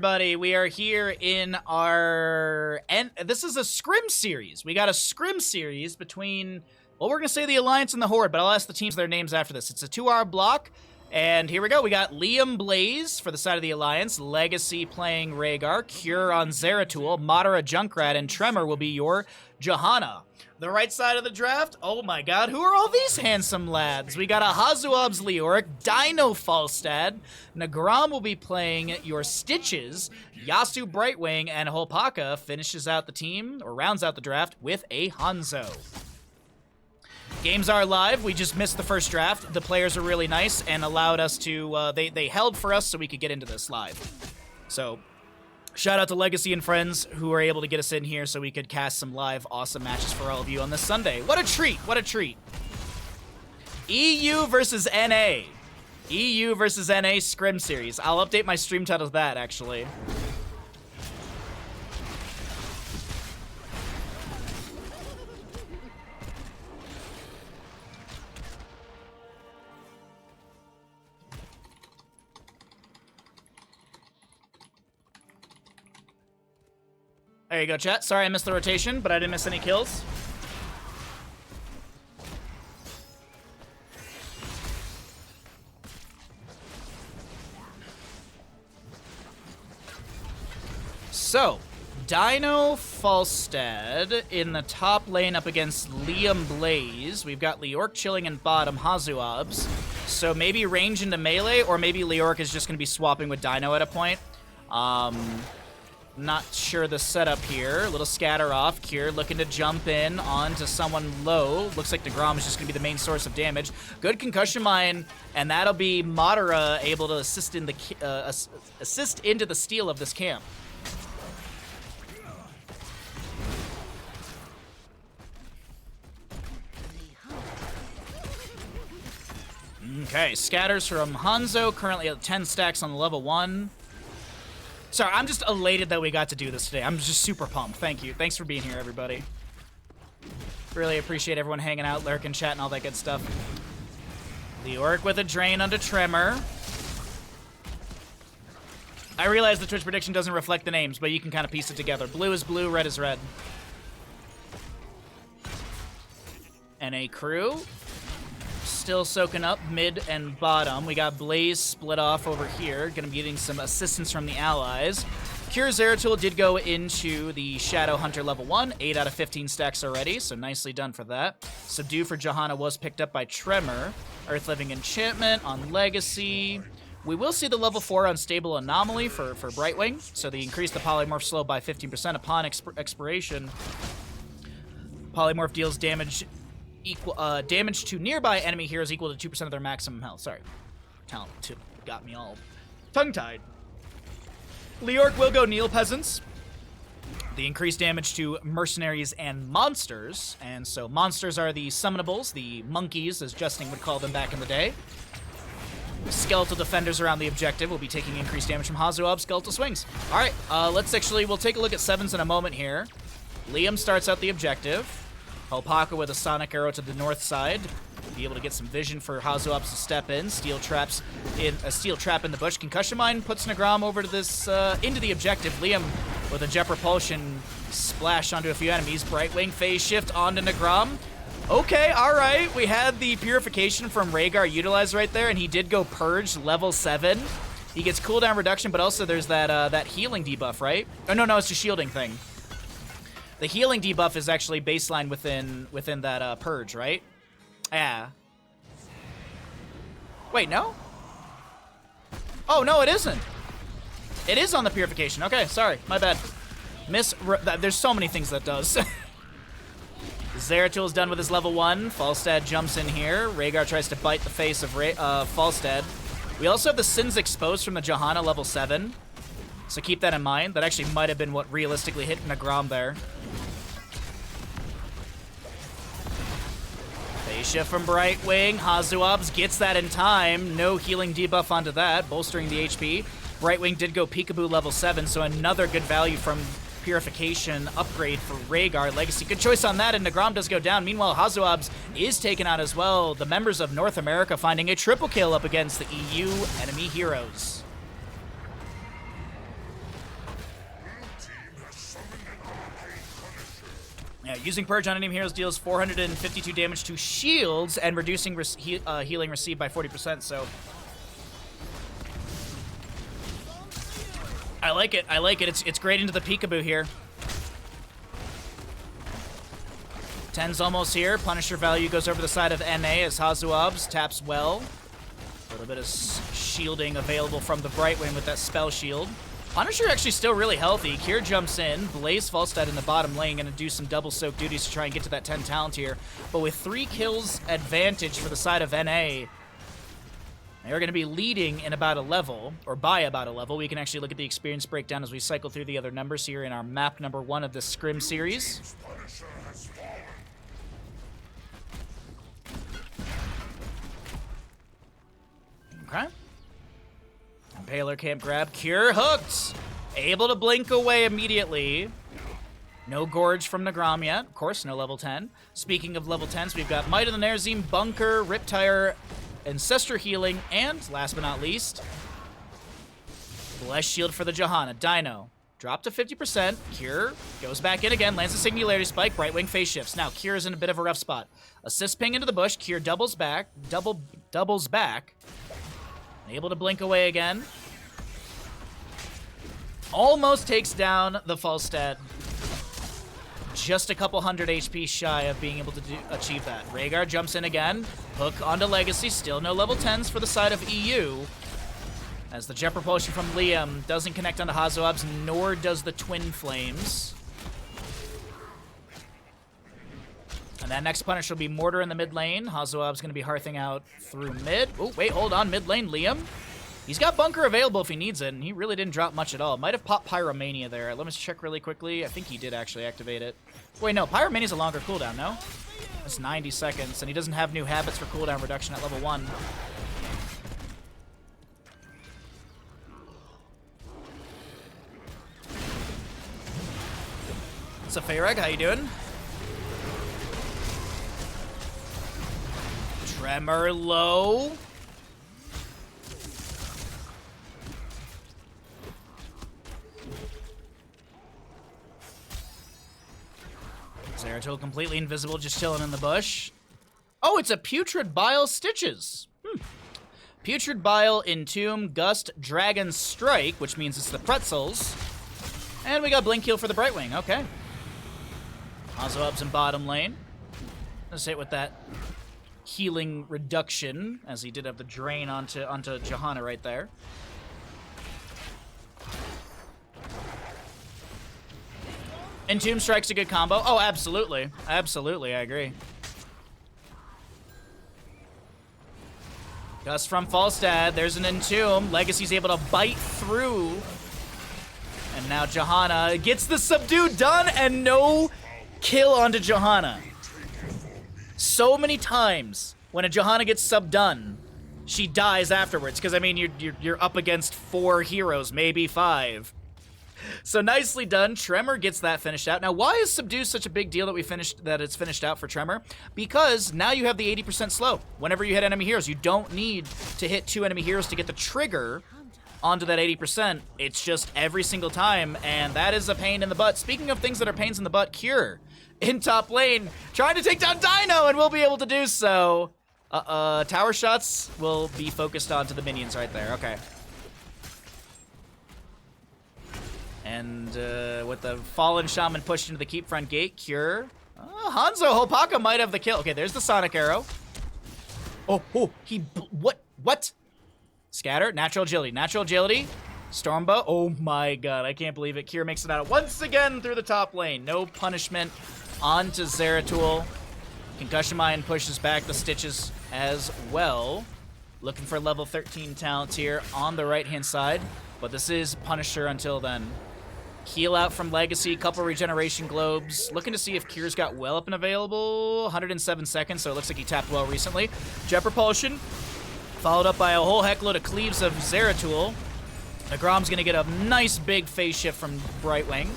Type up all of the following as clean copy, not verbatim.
everybody? We are here in our... and this is a Scrim series. We got a Scrim series between... well, we're going to say the Alliance and the Horde, but I'll ask the teams their names after this. It's a 2-hour block, and here we go. We got Liam Blaze for the side of the Alliance, Legacy playing Rhaegar, Cure on Zeratul, Madara Junkrat, and Tremor will be your Johanna. The right side of the draft, oh my god, who are all these handsome lads? We got a Hazuab's Leoric, Dino Falstad, Nagram will be playing your Stitches, Yasu Brightwing, and Holpaka finishes out the team, or rounds out the draft, with a Hanzo. Games are live. We just missed the first draft. The players are really nice and allowed us to, they held for us so we could get into this live. So, shout out to Legacy and friends who were able to get us in here so we could cast some live awesome matches for all of you on this Sunday. What a treat. What a treat. EU versus NA. EU versus NA Scrim series. I'll update my stream title to that, actually. There you go, chat. Sorry I missed the rotation, but I didn't miss any kills. So, Dino Falstad in the top lane up against Liam Blaze. We've got Leoric chilling in bottom, Hazuabs. So maybe range into melee, or maybe Leoric is just going to be swapping with Dino at a point. Not sure the setup here. A little scatter off. Cure looking to jump in onto someone low. Looks like DeGrom is just going to be the main source of damage. Good concussion mine, and that'll be Madara able to assist in the assist into the steal of this camp. Okay, scatters from Hanzo, currently at 10 stacks on the level 1. Sorry, I'm just elated that we got to do this today. I'm just super pumped. Thank you. Thanks for being here, everybody. Really appreciate everyone hanging out, lurking, chatting, all that good stuff. Leoric with a drain onto Tremor. I realize the Twitch prediction doesn't reflect the names, but you can kind of piece it together. Blue is blue, red is red. NA crew. Still soaking up mid and bottom. We got Blaze split off over here. Gonna be getting some assistance from the allies. Cure Zeratul did go into the Shadow Hunter level 1. 8 out of 15 stacks already, so nicely done for that. Subdue for Johanna was picked up by Tremor. Earth Living Enchantment on Legacy. We will see the level 4 Unstable Anomaly for Brightwing, so they increase the Polymorph slow by 15% upon expiration. Polymorph deals damage damage to nearby enemy heroes equal to 2% of their maximum health. Sorry. Talent 2 got me all tongue-tied. Leoric will go Kneel Peasants. The increased damage to mercenaries and monsters. And so monsters are the summonables, the monkeys, as Justin would call them back in the day. Skeletal defenders around the objective will be taking increased damage from Hazuab skeletal swings. All right, we'll take a look at sevens in a moment here. Liam starts out the objective. Holpaka with a sonic arrow to the north side. Be able to get some vision for Hazuabs to step in. Steel trap in the bush. Concussion mine puts Nagram over to this into the objective. Liam with a jet propulsion splash onto a few enemies. Brightwing phase shift onto Nagram. Okay, all right. We had the purification from Rhaegar utilized right there, and he did go purge level 7. He gets cooldown reduction, but also there's that healing debuff, right? Oh no, it's a shielding thing. The healing debuff is actually baseline within that purge, right? Yeah. Wait, no? Oh, no, it isn't. It is on the purification. Okay, sorry, my bad. There's so many things that does. Zeratul is done with his level 1. Falstad jumps in here. Rhaegar tries to bite the face of Falstad. We also have the Sins Exposed from the Johanna level 7. So keep that in mind. That actually might have been what realistically hit Nagram there. Phase shift from Brightwing. Hazuabs gets that in time. No healing debuff onto that, bolstering the HP. Brightwing did go Peekaboo level 7, so another good value from Purification upgrade for Rhaegar. Legacy, good choice on that, and Nagram does go down. Meanwhile, Hazuabs is taken out as well. The members of North America finding a triple kill up against the EU enemy heroes. Yeah, using Purge on enemy heroes deals 452 damage to shields and reducing healing received by 40%, so... I like it. I like it. It's great into the peekaboo here. 10's almost here. Punisher value goes over the side of NA as Hazuabs taps well. A little bit of shielding available from the Brightwing with that spell shield. Punisher actually still really healthy. Kier jumps in. Blaze Falstad in the bottom lane, gonna do some double soak duties to try and get to that 10 talent here. But with 3 kills advantage for the side of NA, they're gonna be leading in about a level, or by about a level. We can actually look at the experience breakdown as we cycle through the other numbers here in our map number 1 of the Scrim series. Okay. Impaler can't grab. Cure hooked. Able to blink away immediately. No Gorge from Nagram yet. Of course, no level 10. Speaking of level 10s, we've got Might of the Nerzim, Bunker, Riptire, Ancestor Healing, and last but not least, Bless Shield for the Johanna. Dino. Drop to 50%. Cure goes back in again. Lands a Singularity Spike. Brightwing phase shifts. Now, Cure is in a bit of a rough spot. Assist ping into the bush. Cure doubles back. Doubles back. Able to blink away again. Almost takes down the Falstad. Just a couple hundred HP shy of being able to achieve that. Rhaegar jumps in again. Hook onto Legacy. Still no level 10s for the side of EU. As the Jet Propulsion from Liam doesn't connect onto Hazuabs, nor does the Twin Flames. And that next punish will be Mortar in the mid lane. Hazuab's going to be hearthing out through mid. Oh, wait, hold on. Mid lane, Liam. He's got Bunker available if he needs it, and he really didn't drop much at all. Might have popped Pyromania there. Let me check really quickly. I think he did actually activate it. Wait, no. Pyromania's a longer cooldown, no? It's 90 seconds, and he doesn't have new habits for cooldown reduction at level 1. What's up, Fayreg? How you doing? Tremor low. Zeratul completely invisible, just chilling in the bush. Oh, it's a Putrid Bile Stitches. Putrid Bile, Entomb, Gust, Dragon Strike, which means it's the Pretzels. And we got Blink Heal for the Brightwing. Okay. Hazuab's in bottom lane. Let's hit with that healing reduction, as he did have the drain onto Johanna right there. Entomb Strike's a good combo. Oh, absolutely. Absolutely, I agree. Gust from Falstad. There's an Entomb. Legacy's able to bite through. And now Johanna gets the subdue done, and no kill onto Johanna. So many times when a Johanna gets sub-done, she dies afterwards. Because, I mean, you're up against 4 heroes, maybe 5. So nicely done. Tremor gets that finished out. Now, why is Subdue such a big deal that it's finished out for Tremor? Because now you have the 80% slow. Whenever you hit enemy heroes, you don't need to hit 2 enemy heroes to get the trigger onto that 80%. It's just every single time, and that is a pain in the butt. Speaking of things that are pains in the butt, Cure in top lane, trying to take down Dino, and will be able to do so. Tower shots will be focused onto the minions right there. Okay. And with the Fallen Shaman pushed into the keep front gate, Cure. Hanzo Hopaka might have the kill. Okay, there's the Sonic Arrow. Oh, what? Scatter, natural agility. Stormbow. Oh my god, I can't believe it. Cure makes it out once again through the top lane. No punishment onto Zeratul. Concussion Mine pushes back the Stitches as well. Looking for level 13 talents here on the right-hand side. But this is Punisher until then. Heal out from Legacy, couple regeneration globes. Looking to see if Cure's got well up and available. 107 seconds, so it looks like he tapped well recently. Jet Propulsion, followed up by a whole heckload of cleaves of Zeratul. Nagram's gonna get a nice big phase shift from Brightwing.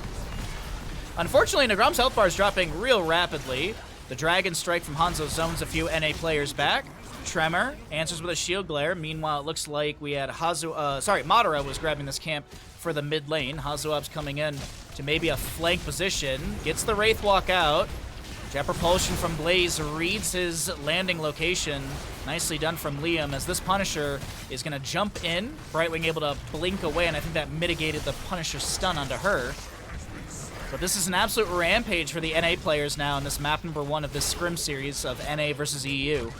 Unfortunately, Nagram's health bar is dropping real rapidly. The Dragon Strike from Hanzo zones a few NA players back. Tremor answers with a Shield Glare. Meanwhile, it looks like we had Madara was grabbing this camp for the mid lane. Hazuab's coming in to maybe a flank position. Gets the Wraith Walk out. Jet Propulsion from Blaze reads his landing location. Nicely done from Liam, as this Punisher is going to jump in. Brightwing able to blink away, and I think that mitigated the Punisher stun onto her. But this is an absolute rampage for the NA players now in this map number 1 of this Scrim series of NA versus EU.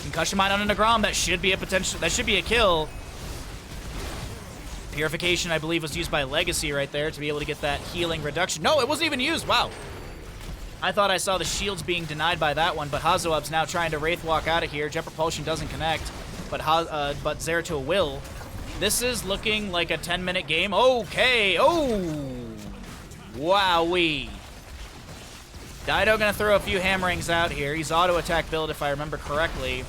Concussion Mine on a Nagram, that should be a potential, that should be a kill. Purification, I believe, was used by Legacy right there to be able to get that healing reduction. No, it wasn't even used, wow. I thought I saw the shields being denied by that one, but Hazoab's now trying to Wraith Walk out of here. Jet Propulsion doesn't connect, but Zeratul will. This is looking like a 10-minute game. Okay, oh! Wowee. Dido gonna throw a few hammerings out here. He's auto-attack build, if I remember correctly.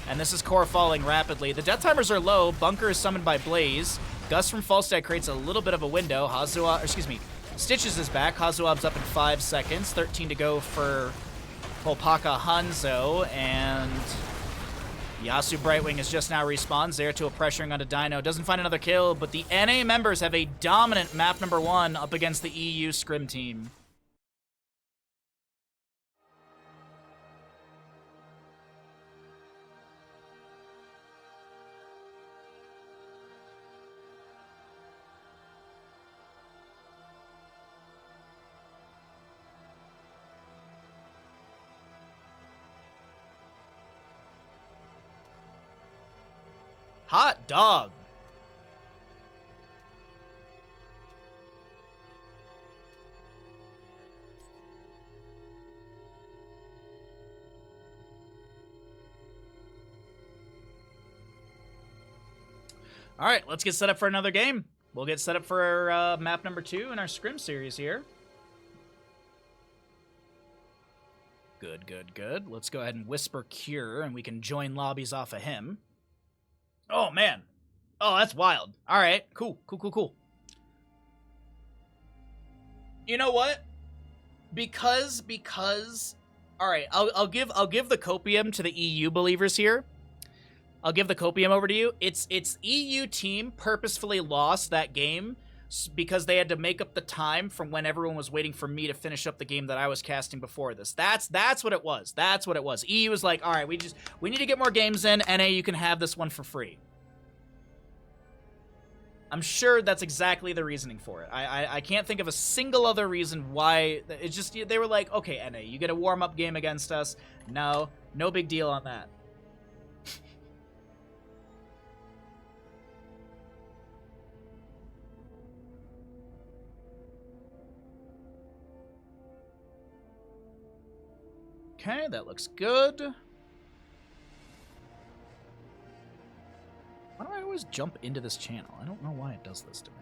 And this is core falling rapidly. The death timers are low. Bunker is summoned by Blaze. Gust from Falstad creates a little bit of a window. Stitches is back. Hazuab's up in 5 seconds. 13 to go for Polpaka Hanzo. And Yasu Brightwing is just now respawned. Zeratul pressuring onto Dino. Doesn't find another kill, but the NA members have a dominant map number 1 up against the EU Scrim team. Hot dog. All right, let's get set up for another game. We'll get set up for our, map number 2 in our Scrim series here. Good, good, good. Let's go ahead and Whisper Cure, and we can join lobbies off of him. Oh, man. Oh, that's wild. All right. Cool. Cool, cool, cool. You know what? Because all right, I'll give the copium to the EU believers here. I'll give the copium over to you. It's EU team purposefully lost that game because they had to make up the time from when everyone was waiting for me to finish up the game that I was casting before this. That's what it was. That's what it was. EU was like, all right, we need to get more games in. NA, you can have this one for free. I'm sure that's exactly the reasoning for it. I can't think of a single other reason why. It's just, they were like, okay, NA, you get a warm-up game against us. No big deal on that. Okay, that looks good. Why do I always jump into this channel? I don't know why it does this to me.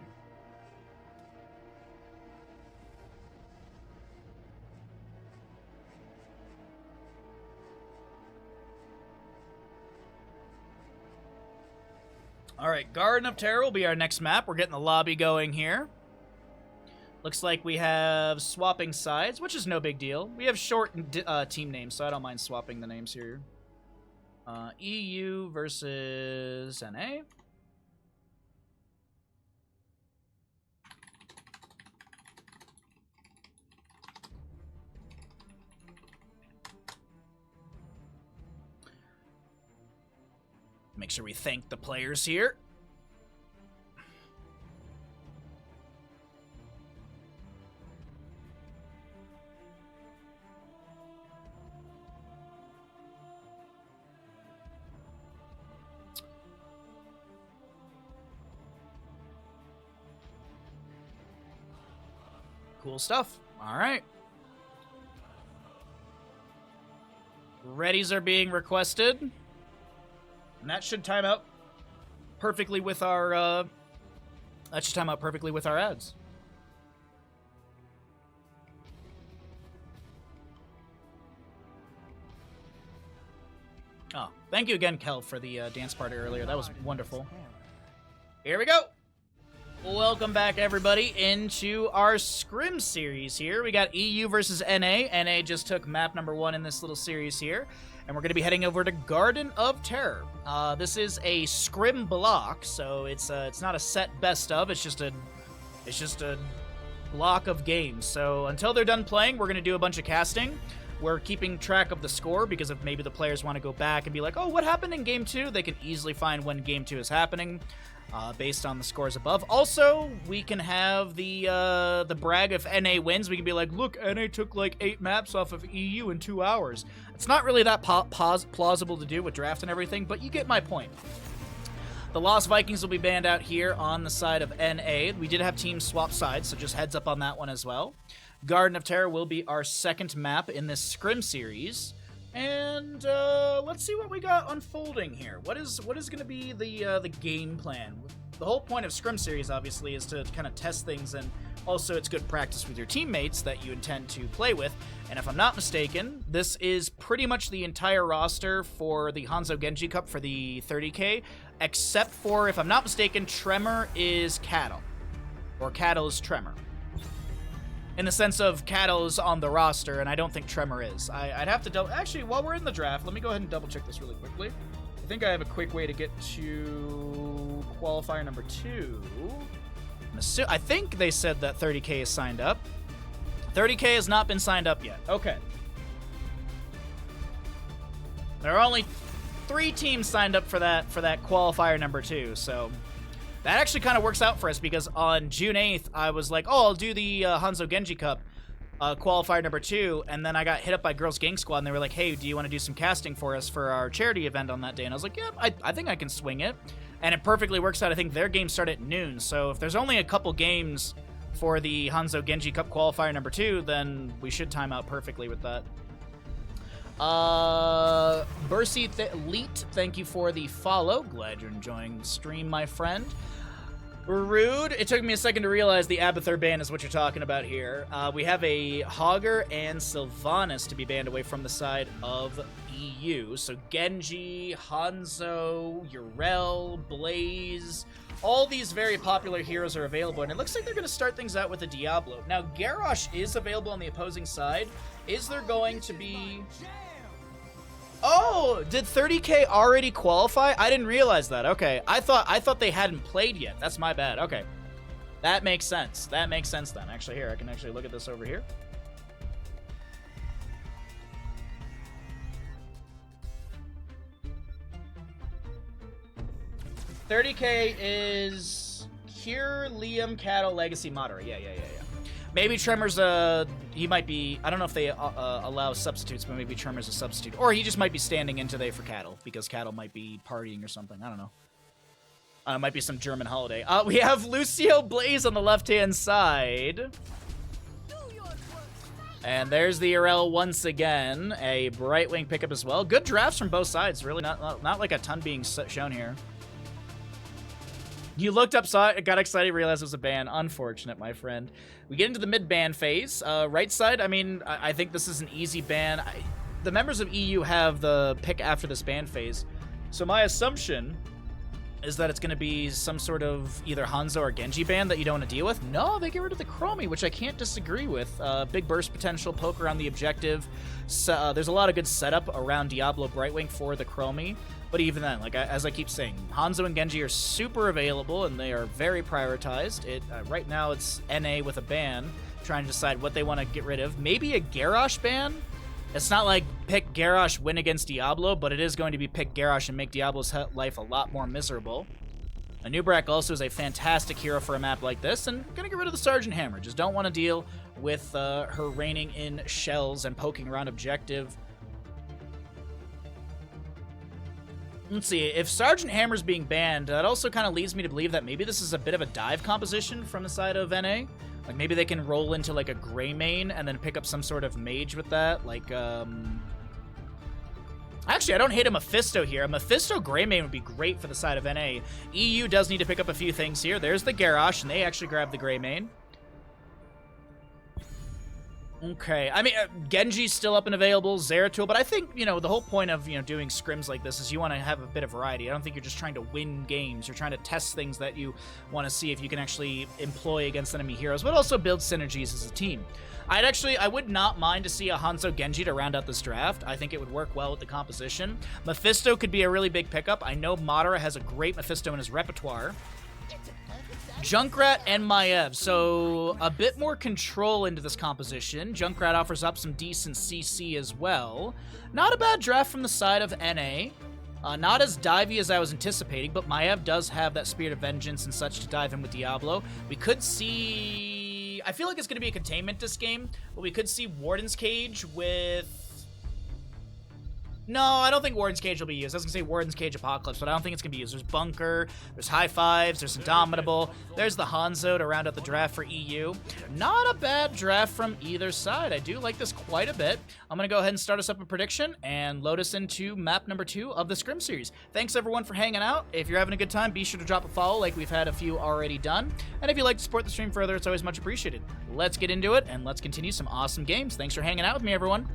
Alright, Garden of Terror will be our next map. We're getting the lobby going here. Looks like we have swapping sides, which is no big deal. We have short team names, so I don't mind swapping the names here. EU versus NA. Make sure we thank the players here. Cool stuff. All right. Readies are being requested. And that should time out perfectly with our, ads. Oh, thank you again, Kel, for the dance party earlier. That was wonderful. Here we go. Welcome back, everybody, into our Scrim series here. We got EU versus NA. NA just took map number 1 in this little series here. And we're going to be heading over to Garden of Terror. This is a Scrim block, so it's not a set best of. It's just a block of games. So until they're done playing, we're going to do a bunch of casting. We're keeping track of the score because if maybe the players want to go back and be like, oh, what happened in Game 2? They can easily find when Game 2 is happening based on the scores above. Also, we can have the brag if NA wins. We can be like, look, NA took like 8 maps off of EU in 2 hours. It's not really that plausible to do with draft and everything, but you get my point. The Lost Vikings will be banned out here on the side of NA. We did have teams swap sides, so just heads up on that one as well. Garden of Terror will be our second map in this Scrim series. And let's see what we got unfolding here. What is going to be the game plan? The whole point of Scrim series, obviously, is to kind of test things, and also it's good practice with your teammates that you intend to play with. And if I'm not mistaken, this is pretty much the entire roster for the Hanzo Genji Cup for the 30K, except for, if I'm not mistaken, Tremor is Cattle, or Cattle is Tremor. In the sense of Cattle's on the roster, and I don't think Tremor is. I'd have to double... Actually, while we're in the draft, let me go ahead and double-check this really quickly. I think I have a quick way to get to qualifier number 2. I think they said that 30K is signed up. 30K has not been signed up yet. Okay. There are only 3 teams signed up for that qualifier number 2, so... That actually kind of works out for us because on June 8th, I was like, oh, I'll do the Hanzo Genji Cup qualifier number 2, and then I got hit up by Girls Gang Squad, and they were like, hey, do you want to do some casting for us for our charity event on that day? And I was like, yeah, I think I can swing it. And it perfectly works out. I think their games start at noon, so if there's only a couple games for the Hanzo Genji Cup qualifier number 2, then we should time out perfectly with that. Bercy Leet, thank you for the follow. Glad you're enjoying the stream, my friend. Rude. It took me a second to realize the Abathur ban is what you're talking about here. We have a Hogger and Sylvanas to be banned away from the side of EU. So Genji, Hanzo, Urel, Blaze, all these very popular heroes are available, and it looks like they're going to start things out with a Diablo. Now, Garrosh is available on the opposing side. Is there going to be... Oh, did 30K already qualify? I didn't realize that. Okay, I thought they hadn't played yet. That's my bad. Okay, that makes sense. That makes sense then. Actually, here I can actually look at this over here. $30K is Cure, Liam, Cattle, Legacy, Moderate. Yeah. Maybe Tremor's he might be, I don't know if they allow substitutes, but maybe Tremor's a substitute. Or he just might be standing in today for Cattle, because Cattle might be partying or something. I don't know. It might be some German holiday. We have Lucio Blaze on the left-hand side. And there's the Urel once again. A Brightwing pickup as well. Good drafts from both sides. Really not like a ton being shown here. You looked up, saw it, got excited, realized it was a ban. Unfortunate, my friend. We get into the mid-ban phase. Right side, I mean, I think this is an easy ban. The members of EU have the pick after this ban phase. So my assumption is that it's going to be some sort of either Hanzo or Genji ban that you don't want to deal with. No, they get rid of the Chromie, which I can't disagree with. Big burst potential, poke around the objective. So, there's a lot of good setup around Diablo Brightwing for the Chromie. But even then, like as I keep saying, Hanzo and Genji are super available, and they are very prioritized. Right now, it's NA with a ban, trying to decide what they want to get rid of. Maybe a Garrosh ban? It's not like pick Garrosh, win against Diablo, but it is going to be pick Garrosh and make Diablo's life a lot more miserable. Anubrak also is a fantastic hero for a map like this, and gonna get rid of the Sergeant Hammer. Just don't want to deal with her raining in shells and poking around objective. Let's see, if Sergeant Hammer's being banned, that also kind of leads me to believe that maybe this is a bit of a dive composition from the side of NA. Like, maybe they can roll into, like, a Greymane and then pick up some sort of mage with that. Like, actually, I don't hate a Mephisto here. A Mephisto Greymane would be great for the side of NA. EU does need to pick up a few things here. There's the Garrosh, and they actually grabbed the Greymane. Okay, I mean, Genji's still up and available, Zeratul, but I think, you know, the whole point of, you know, doing scrims like this is you want to have a bit of variety. I don't think you're just trying to win games. You're trying to test things that you want to see if you can actually employ against enemy heroes, but also build synergies as a team. I would not mind to see a Hanzo Genji to round out this draft. I think it would work well with the composition. Mephisto could be a really big pickup. I know Madara has a great Mephisto in his repertoire. Junkrat and Maiev, so a bit more control into this composition. Junkrat offers up some decent CC as well. Not a bad draft from the side of NA. Not as divey as I was anticipating, but Maiev does have that Spirit of Vengeance and such to dive in with Diablo. We could see... I feel like it's going to be a containment this game, but we could see Warden's Cage with... No, I don't think Warden's Cage will be used. I was going to say Warden's Cage Apocalypse, but I don't think it's going to be used. There's Bunker, there's High Fives, there's Indomitable, there's the Hanzo to round out the draft for EU. Not a bad draft from either side. I do like this quite a bit. I'm going to go ahead and start us up a prediction and load us into map number 2 of the Scrim series. Thanks, everyone, for hanging out. If you're having a good time, be sure to drop a follow like we've had a few already done. And if you'd like to support the stream further, it's always much appreciated. Let's get into it, and let's continue some awesome games. Thanks for hanging out with me, everyone.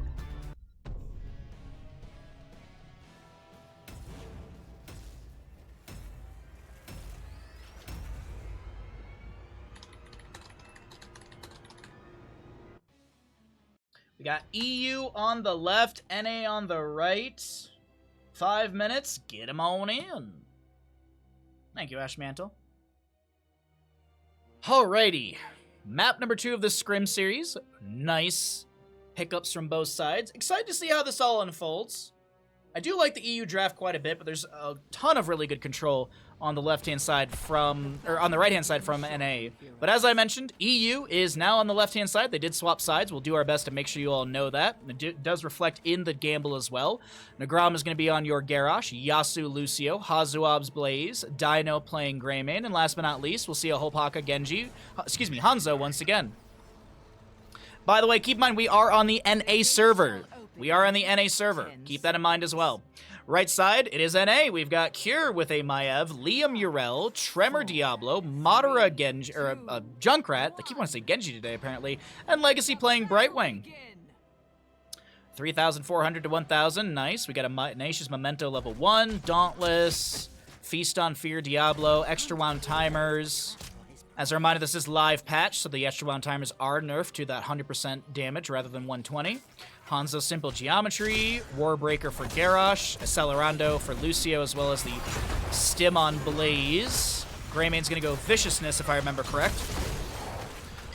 We got EU on the left, NA on the right. 5 minutes, get him on in. Thank you, Ash Mantle. Alrighty, map number 2 of the Scrim series. Nice pickups from both sides. Excited to see how this all unfolds. I do like the EU draft quite a bit, but there's a ton of really good control on the left-hand side from, or on the right-hand side from NA. But as I mentioned, EU is now on the left-hand side. They did swap sides. We'll do our best to make sure you all know that. It does reflect in the gamble as well. Nagram is going to be on your Garrosh, Yasu Lucio, Hazuab's Blaze, Dino playing Greymane, and last but not least, we'll see a Hopaka Genji, Hanzo once again. By the way, keep in mind, we are on the NA server. We are on the NA server. Keep that in mind as well. Right side, it is NA. We've got Cure with a Maiev, Liam Urel, Tremor Diablo, Madara Genji, or Junkrat. I keep wanting to say Genji today, apparently. And Legacy playing Brightwing. 3,400 to 1,000. Nice. We got a Nacious Memento level 1, Dauntless, Feast on Fear Diablo, Extra Wound Timers. As a reminder, this is live patch, so the Extra Wound Timers are nerfed to that 100% damage rather than 120. Hanzo Simple Geometry, Warbreaker for Garrosh, Accelerando for Lucio, as well as the Stim on Blaze. Greymane's going to go Viciousness, if I remember correct.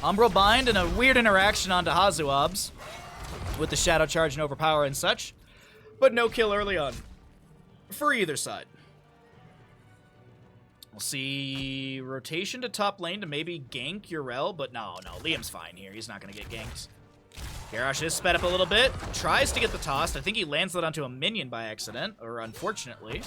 Umbral Bind and a weird interaction onto Hazuabs with the Shadow Charge and Overpower and such, but no kill early on for either side. We'll see rotation to top lane to maybe gank Urel, but no, Liam's fine here. He's not going to get ganked. Garrosh is sped up a little bit, tries to get the toss. I think he lands that onto a minion by accident, or unfortunately.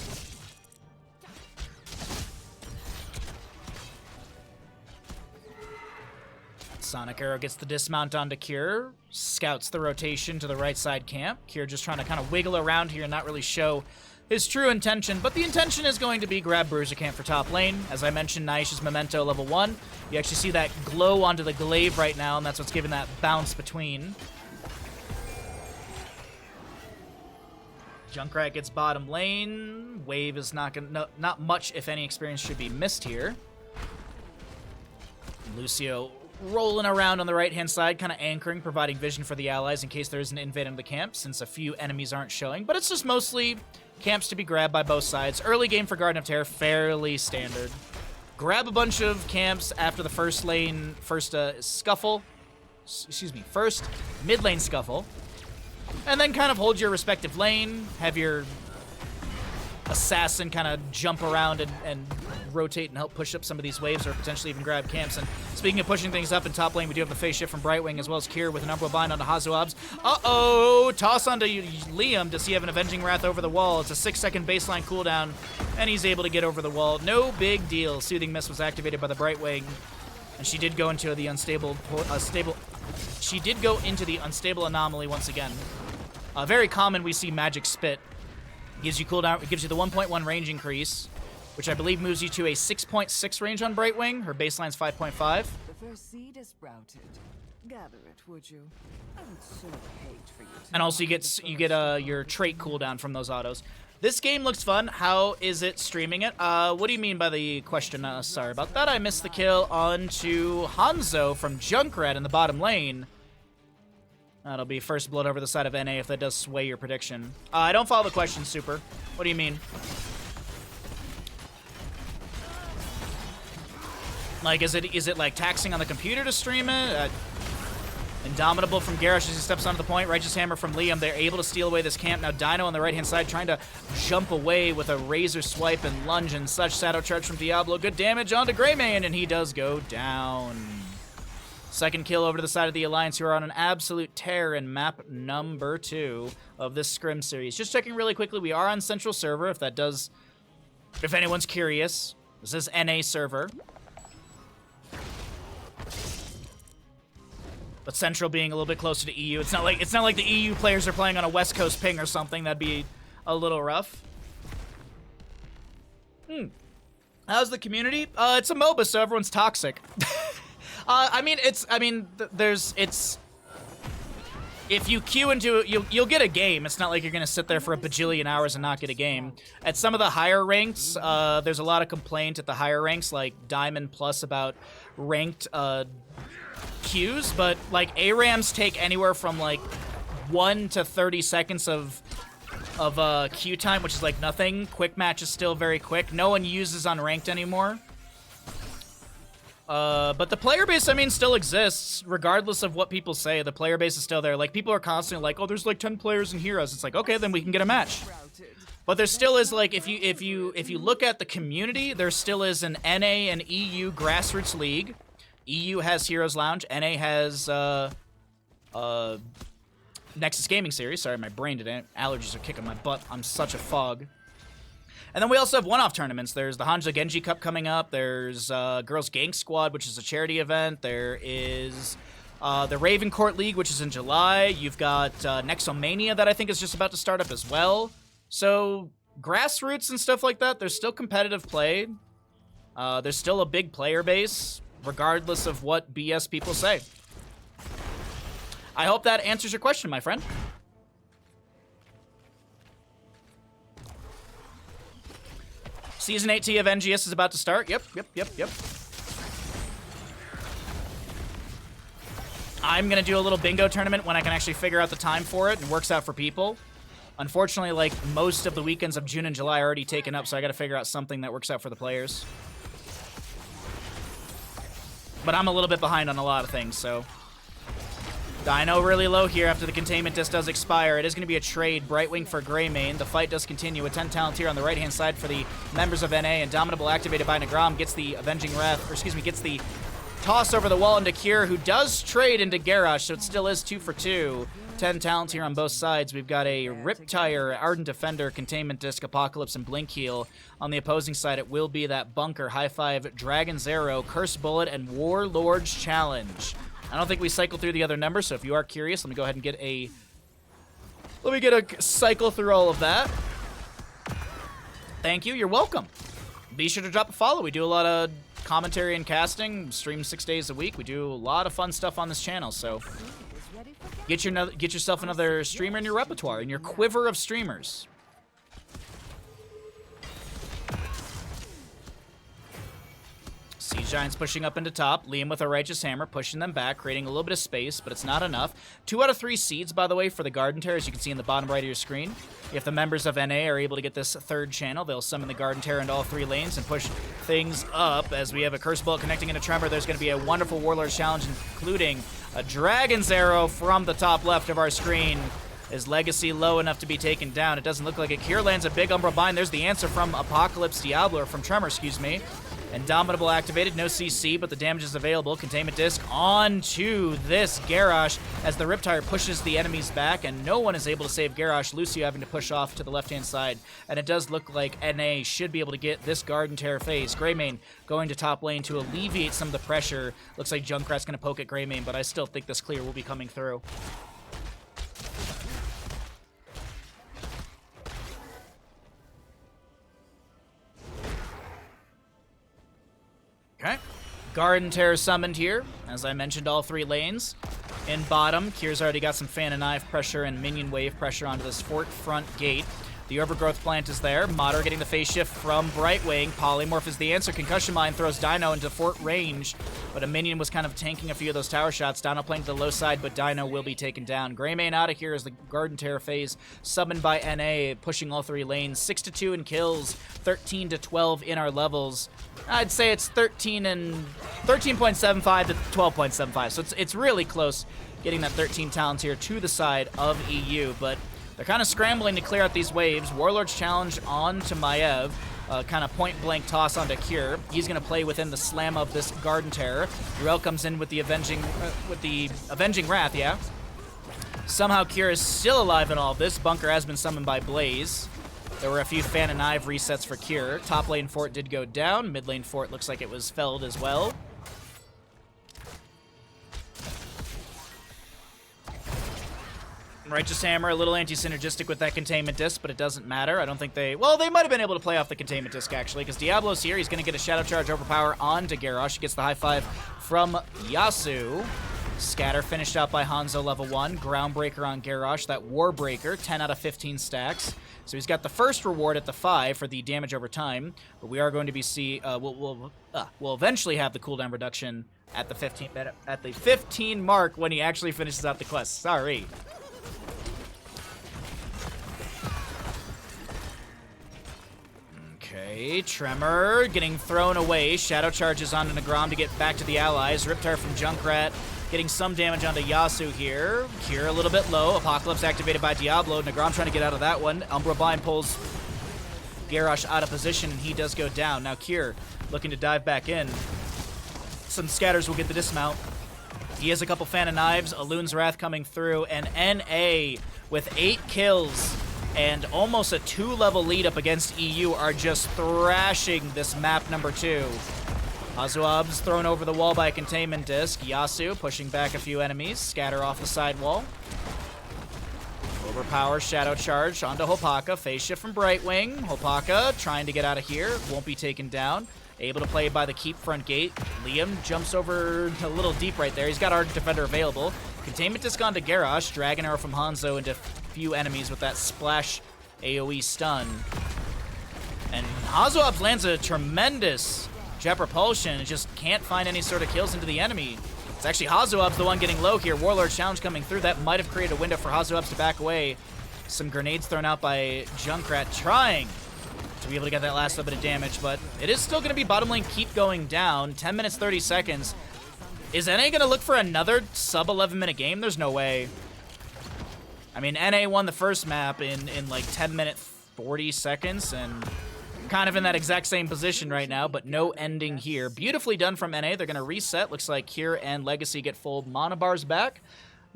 Sonic Arrow gets the dismount onto Cure, scouts the rotation to the right side camp. Cure just trying to kind of wiggle around here and not really show his true intention, but the intention is going to be grab Bruiser Camp for top lane. As I mentioned, Naisha's Memento level 1. You actually see that glow onto the glaive right now, and that's what's giving that bounce between. Junkrat gets bottom lane. Wave is not much, if any, experience should be missed here. Lucio rolling around on the right-hand side, kind of anchoring, providing vision for the allies in case there is an invade into the camp, since a few enemies aren't showing. But it's just mostly camps to be grabbed by both sides. Early game for Garden of Terror, fairly standard. Grab a bunch of camps after the first mid-lane scuffle, and then kind of hold your respective lane, have your assassin kind of jump around and rotate and help push up some of these waves, or potentially even grab camps. And speaking of pushing things up in top lane, we do have the phase shift from Brightwing, as well as Cure with an Umbral Bind onto Hazuabs. Uh-oh! Toss onto Liam. Does he have an Avenging Wrath over the wall? It's a 6-second baseline cooldown, and he's able to get over the wall. No big deal. Soothing Mist was activated by the Brightwing, and she did go into the unstable anomaly once again. Very common, we see Magic Spit. Gives you cooldown. It gives you the 1.1 range increase, which I believe moves you to a 6.6 range on Brightwing. Her baseline's 5.5. The first seed is sprouted. Gather it, would you? I would so hate for you to. And also you get your trait cooldown from those autos. This game looks fun. How is it streaming it? What do you mean by the question? Sorry about that. I missed the kill onto Hanzo from Junkrat in the bottom lane. That'll be first blood over the side of NA if that does sway your prediction. I don't follow the question, Super. What do you mean? Like, is it like taxing on the computer to stream it? Indomitable from Garrosh as he steps onto the point. Righteous Hammer from Liam. They're able to steal away this camp. Now Dino on the right-hand side trying to jump away with a razor swipe and lunge and such. Shadow Charge from Diablo. Good damage onto Greymane, and he does go down. Second kill over to the side of the Alliance, who are on an absolute tear in map number 2 of this Scrim series. Just checking really quickly, we are on Central Server, if anyone's curious. This is NA server. But Central being a little bit closer to EU. It's not like the EU players are playing on a West Coast ping or something. That'd be a little rough. How's the community? It's a MOBA, so everyone's toxic. If you queue into it, you'll get a game. It's not like you're gonna sit there for a bajillion hours and not get a game. At some of the higher ranks, there's a lot of complaint at the higher ranks, like Diamond Plus, about ranked queues, but like ARAMs take anywhere from like 1 to 30 seconds of queue time, which is like nothing. Quick match is still very quick. No one uses unranked anymore. But the player base, I mean, still exists, regardless of what people say. The player base is still there. Like, people are constantly like, oh, there's like 10 players in Heroes. It's like, okay, then we can get a match. But there still is, like, if you look at the community, there still is an NA and EU grassroots league. EU has Heroes Lounge. NA has Nexus Gaming Series. Sorry, my brain didn't. Allergies are kicking my butt. I'm such a fog. And then we also have one-off tournaments. There's the Hanjo Genji Cup coming up. There's Girls Gang Squad, which is a charity event. There is the Raven Court League, which is in July. You've got Nexomania that I think is just about to start up as well. So grassroots and stuff like that, there's still competitive play. There's still a big player base, regardless of what BS people say. I hope that answers your question, my friend. Season 8 of NGS is about to start. Yep. I'm going to do a little bingo tournament when I can actually figure out the time for it and works out for people. Unfortunately, like, most of the weekends of June and July are already taken up, so I got to figure out something that works out for the players. But I'm a little bit behind on a lot of things, so... Dino really low here after the containment disc does expire. It is going to be a trade. Brightwing for Greymane. The fight does continue with 10 talent here on the right-hand side for the members of NA. Indomitable activated by Nagram gets the Avenging Wrath, or excuse me, gets the toss over the wall into Cure, who does trade into Garrosh, so it still is 2 for 2. 10 talents here on both sides. We've got a Riptire, Ardent Defender, Containment Disc, Apocalypse, and Blink Heal. On the opposing side, it will be that Bunker, High Five, Dragon's Arrow, Curse Bullet, and Warlord's Challenge. I don't think we cycle through the other numbers, so if you are curious, let me go ahead and get a... Let me get a cycle through all of that. Thank you, you're welcome. Be sure to drop a follow. We do a lot of commentary and casting, stream 6 days a week. We do a lot of fun stuff on this channel, so... Get yourself another streamer in your repertoire, in your quiver of streamers. Siege Giants pushing up into top. Liam with a Righteous Hammer, pushing them back, creating a little bit of space, but it's not enough. 2 out of 3 seeds, by the way, for the Garden Terror, as you can see in the bottom right of your screen. If the members of NA are able to get this 3rd channel, they'll summon the Garden Terror into all 3 lanes and push things up. As we have a Curse Bolt connecting into Tremor, there's going to be a wonderful Warlord Challenge, including a Dragon's Arrow from the top left of our screen. Is Legacy low enough to be taken down? It doesn't look like it. Cure lands a big Umbral Bind. There's the answer from Apocalypse Diablo, or from Tremor, excuse me. Indomitable activated, no CC, but the damage is available. Containment Disc onto this Garrosh as the Riptire pushes the enemies back, and no one is able to save Garrosh. Lucio having to push off to the left-hand side, and it does look like NA should be able to get this Garden Terror phase. Greymane going to top lane to alleviate some of the pressure. Looks like Junkrat's going to poke at Greymane, but I still think this clear will be coming through. Okay. Garden Terror summoned here. As I mentioned, all 3 lanes. In bottom, Kier's already got some fan and knife pressure and minion wave pressure onto this fort front gate. The Overgrowth Plant is there. Modder getting the phase shift from Brightwing. Polymorph is the answer. Concussion Mine throws Dino into fort range, but a minion was kind of tanking a few of those tower shots. Dino playing to the low side, but Dino will be taken down. Greymane out of here as the Garden Terror phase summoned by NA, pushing all 3 lanes. 6-2 in kills, 13-12 in our levels. I'd say it's 13.75 to 12.75, so it's really close getting that 13 talents here to the side of EU, but they're kind of scrambling to clear out these waves. Warlord's challenge on to Maiev. Kind of point-blank toss onto Cure. He's going to play within the slam of this Garden Terror. Urel comes in with the Avenging Wrath, yeah? Somehow Cure is still alive in all of this. Bunker has been summoned by Blaze. There were a few Fan and Knife resets for Cure. Top lane fort did go down. Mid lane fort looks like it was felled as well. Righteous Hammer, a little anti-synergistic with that Containment Disc, but it doesn't matter. I don't think they... Well, they might have been able to play off the Containment Disc, actually, because Diablo's here. He's going to get a Shadow Charge Overpower onto Garrosh. He gets the high five from Yasuo. Scatter finished out by Hanzo level 1. Groundbreaker on Garrosh. That Warbreaker, 10 out of 15 stacks. So he's got the first reward at the 5 for the damage over time, but we are going to be we'll eventually have the cooldown reduction at the 15 mark when he actually finishes out the quest. Sorry. Okay, Tremor getting thrown away. Shadow charges onto Nagram to get back to the allies. Riptire from Junkrat getting some damage onto Yasuo here. Cure a little bit low. Apocalypse activated by Diablo. Nagram trying to get out of that one. Umbra Bind pulls Garrosh out of position, and he does go down. Now Cure looking to dive back in. Some scatters will get the dismount. He has a couple Fan of Knives. A Loon's Wrath coming through, and NA with 8 kills and almost a 2-level lead up against EU are just thrashing this map number 2. Hazuab's thrown over the wall by a Containment Disc. Yasuo pushing back a few enemies. Scatter off the side wall. Overpower, Shadow Charge onto Hopaka. Phase shift from Brightwing. Hopaka trying to get out of here. Won't be taken down. Able to play by the keep front gate. Liam jumps over a little deep right there. He's got Ardent Defender available. Containment Disc onto Garrosh. Dragon Arrow from Hanzo into few enemies with that splash AoE stun. And Hazuab lands a tremendous Jet Propulsion and just can't find any sort of kills into the enemy. It's actually Hazuab's the one getting low here. Warlord challenge coming through. That might have created a window for Hazuab's to back away. Some grenades thrown out by Junkrat trying to be able to get that last little bit of damage, but it is still going to be bottom lane keep going down. 10 minutes, 30 seconds. Is NA going to look for another sub 11 minute game? There's no way. I mean, NA won the first map in like 10 minutes, 40 seconds, and kind of in that exact same position right now, but no ending here. Beautifully done from NA. They're going to reset. Looks like Cure and Legacy get full mana bars back.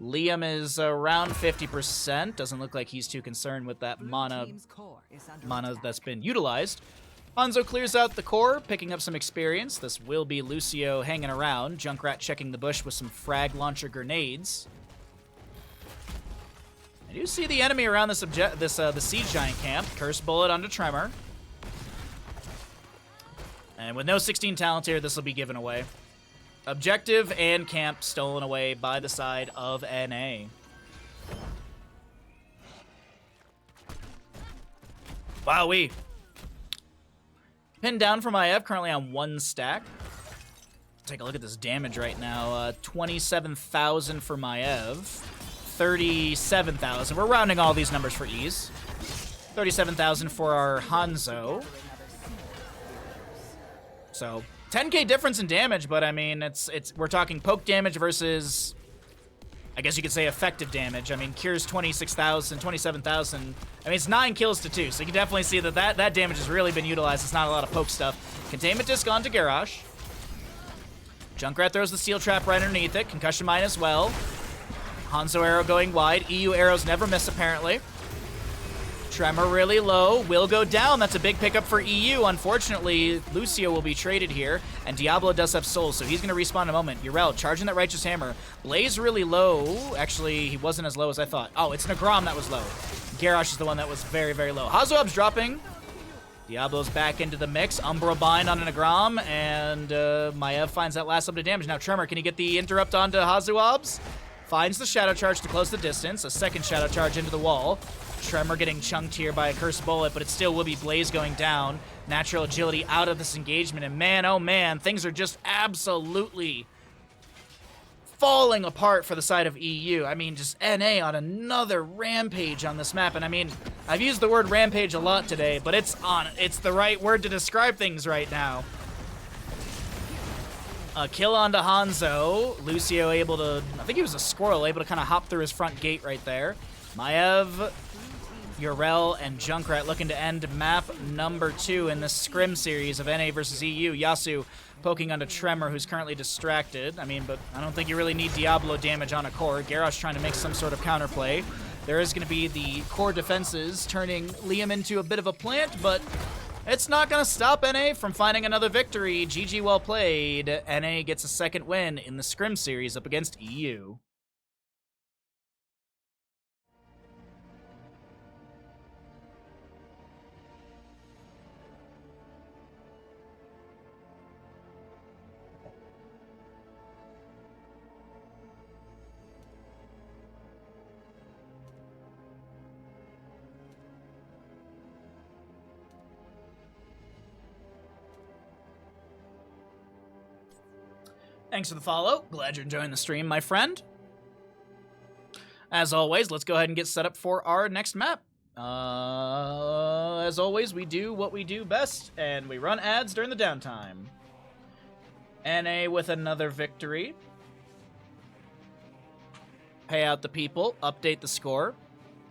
Liam is around 50%. Doesn't look like he's too concerned with that mana that's been utilized. Hanzo clears out the core, picking up some experience. This will be Lucio hanging around. Junkrat checking the bush with some frag launcher grenades. I do see the enemy around the Siege Giant camp. Curse Bullet onto Tremor. And with no 16 talent here, this will be given away. Objective and camp stolen away by the side of NA. Wowee. Pinned down from IF, currently on 1 stack. Take a look at this damage right now. 27,000 for Maev. 37,000. We're rounding all these numbers for ease. 37,000 for our Hanzo. So 10k difference in damage, but I mean, we're talking poke damage versus, I guess you could say, effective damage. I mean, Cure's 26,000, 27,000. I mean, it's 9 kills to 2, so you can definitely see that damage has really been utilized. It's not a lot of poke stuff. Containment Disc onto Garrosh. Junkrat throws the Steel Trap right underneath it. Concussion Mine as well. Hanzo arrow going wide. EU arrows never miss, apparently. Tremor really low. Will go down. That's a big pickup for EU. Unfortunately, Lucio will be traded here, and Diablo does have souls, so he's going to respawn in a moment. Urel charging that Righteous Hammer. Blaze really low. Actually, he wasn't as low as I thought. Oh, it's Nagram that was low. Garrosh is the one that was very, very low. Hazuab's dropping. Diablo's back into the mix. Umbra Bind on Nagram, and Maev finds that last little bit of damage. Now Tremor, can he get the interrupt onto Hazuab's? Finds the Shadow Charge to close the distance. A second Shadow Charge into the wall. Tremor getting chunked here by a Cursed Bullet, but it still will be Blaze going down. Natural Agility out of this engagement, and man, oh man, things are just absolutely falling apart for the side of EU. I mean, just NA on another rampage on this map, and I mean, I've used the word rampage a lot today, but it's the right word to describe things right now. A kill onto Hanzo. Lucio able to, I think he was a squirrel, able to kind of hop through his front gate right there. Maev, Urel, and Junkrat looking to end map number 2 in this Scrim series of NA versus EU. Yasu poking onto Tremor, who's currently distracted. I mean, but I don't think you really need Diablo damage on a core. Garrosh trying to make some sort of counterplay. There is going to be the core defenses turning Liam into a bit of a plant, but it's not going to stop NA from finding another victory. GG, well played. NA gets a second win in the Scrim series up against EU. Thanks for the follow. Glad you're enjoying the stream, my friend. As always, let's go ahead and get set up for our next map. As always, we do what we do best, and we run ads during the downtime. NA with another victory. Pay out the people, update the score.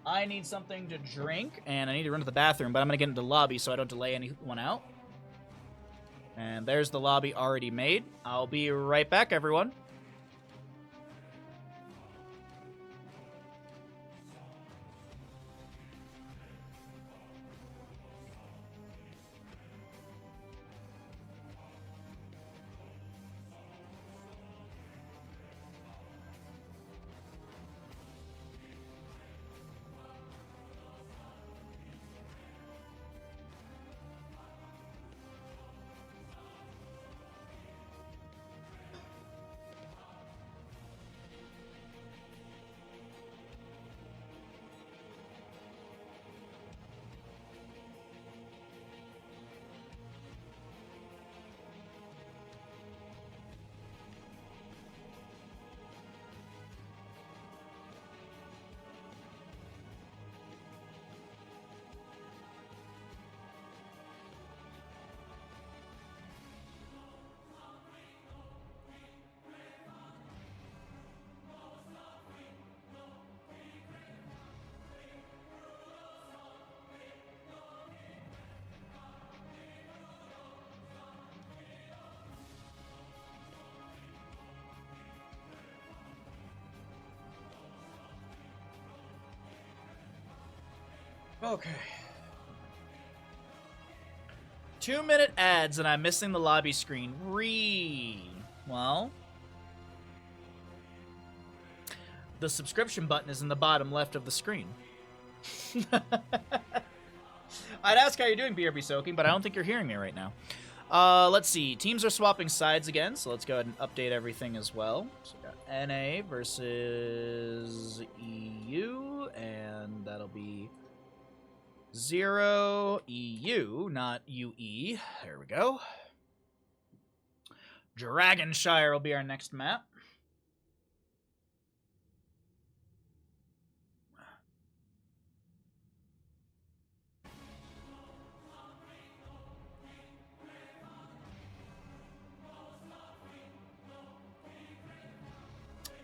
I need something to drink, and I need to run to the bathroom, but I'm going to get into the lobby so I don't delay anyone out. And there's the lobby already made. I'll be right back, everyone. Okay. 2-minute ads and I'm missing the lobby screen. Well, the subscription button is in the bottom left of the screen. I'd ask how you're doing, BRB Soaking, but I don't think you're hearing me right now. Let's see. Teams are swapping sides again, so let's go ahead and update everything as well. So we got NA versus EU, and that'll be 0 EU, not UE. There we go. Dragonshire will be our next map.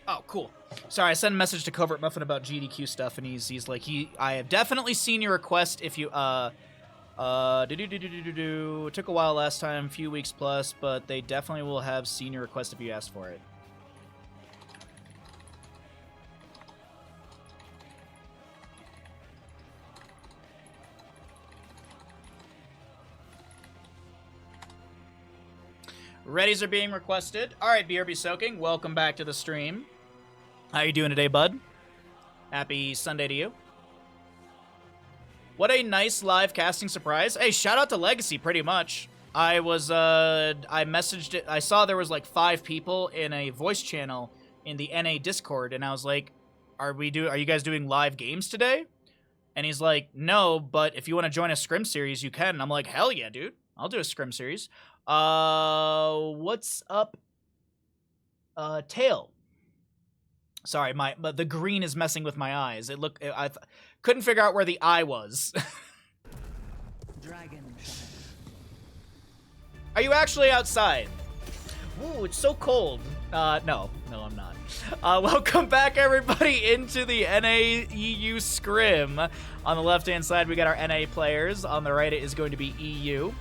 Oh, cool. Sorry, I sent a message to Covert Muffin about GDQ stuff, and he's like, I have definitely seen your request. If you, It took a while last time, a few weeks plus, but they definitely will have seen your request if you ask for it. Readies are being requested. All right, BRB Soaking, welcome back to the stream. How you doing today, bud? Happy Sunday to you. What a nice live casting surprise. Hey, shout out to Legacy, pretty much. I messaged it. I saw there was like 5 people in a voice channel in the NA Discord, and I was like, are you guys doing live games today? And he's like, no, but if you want to join a Scrim series, you can. And I'm like, hell yeah, dude. I'll do a Scrim series. What's up? Tail. Sorry, the green is messing with my eyes. I couldn't figure out where the eye was. Dragon. Are you actually outside? Ooh, it's so cold. No, I'm not. Welcome back, everybody, into the NA-EU Scrim. On the left-hand side, we got our NA players. On the right, it is going to be EU.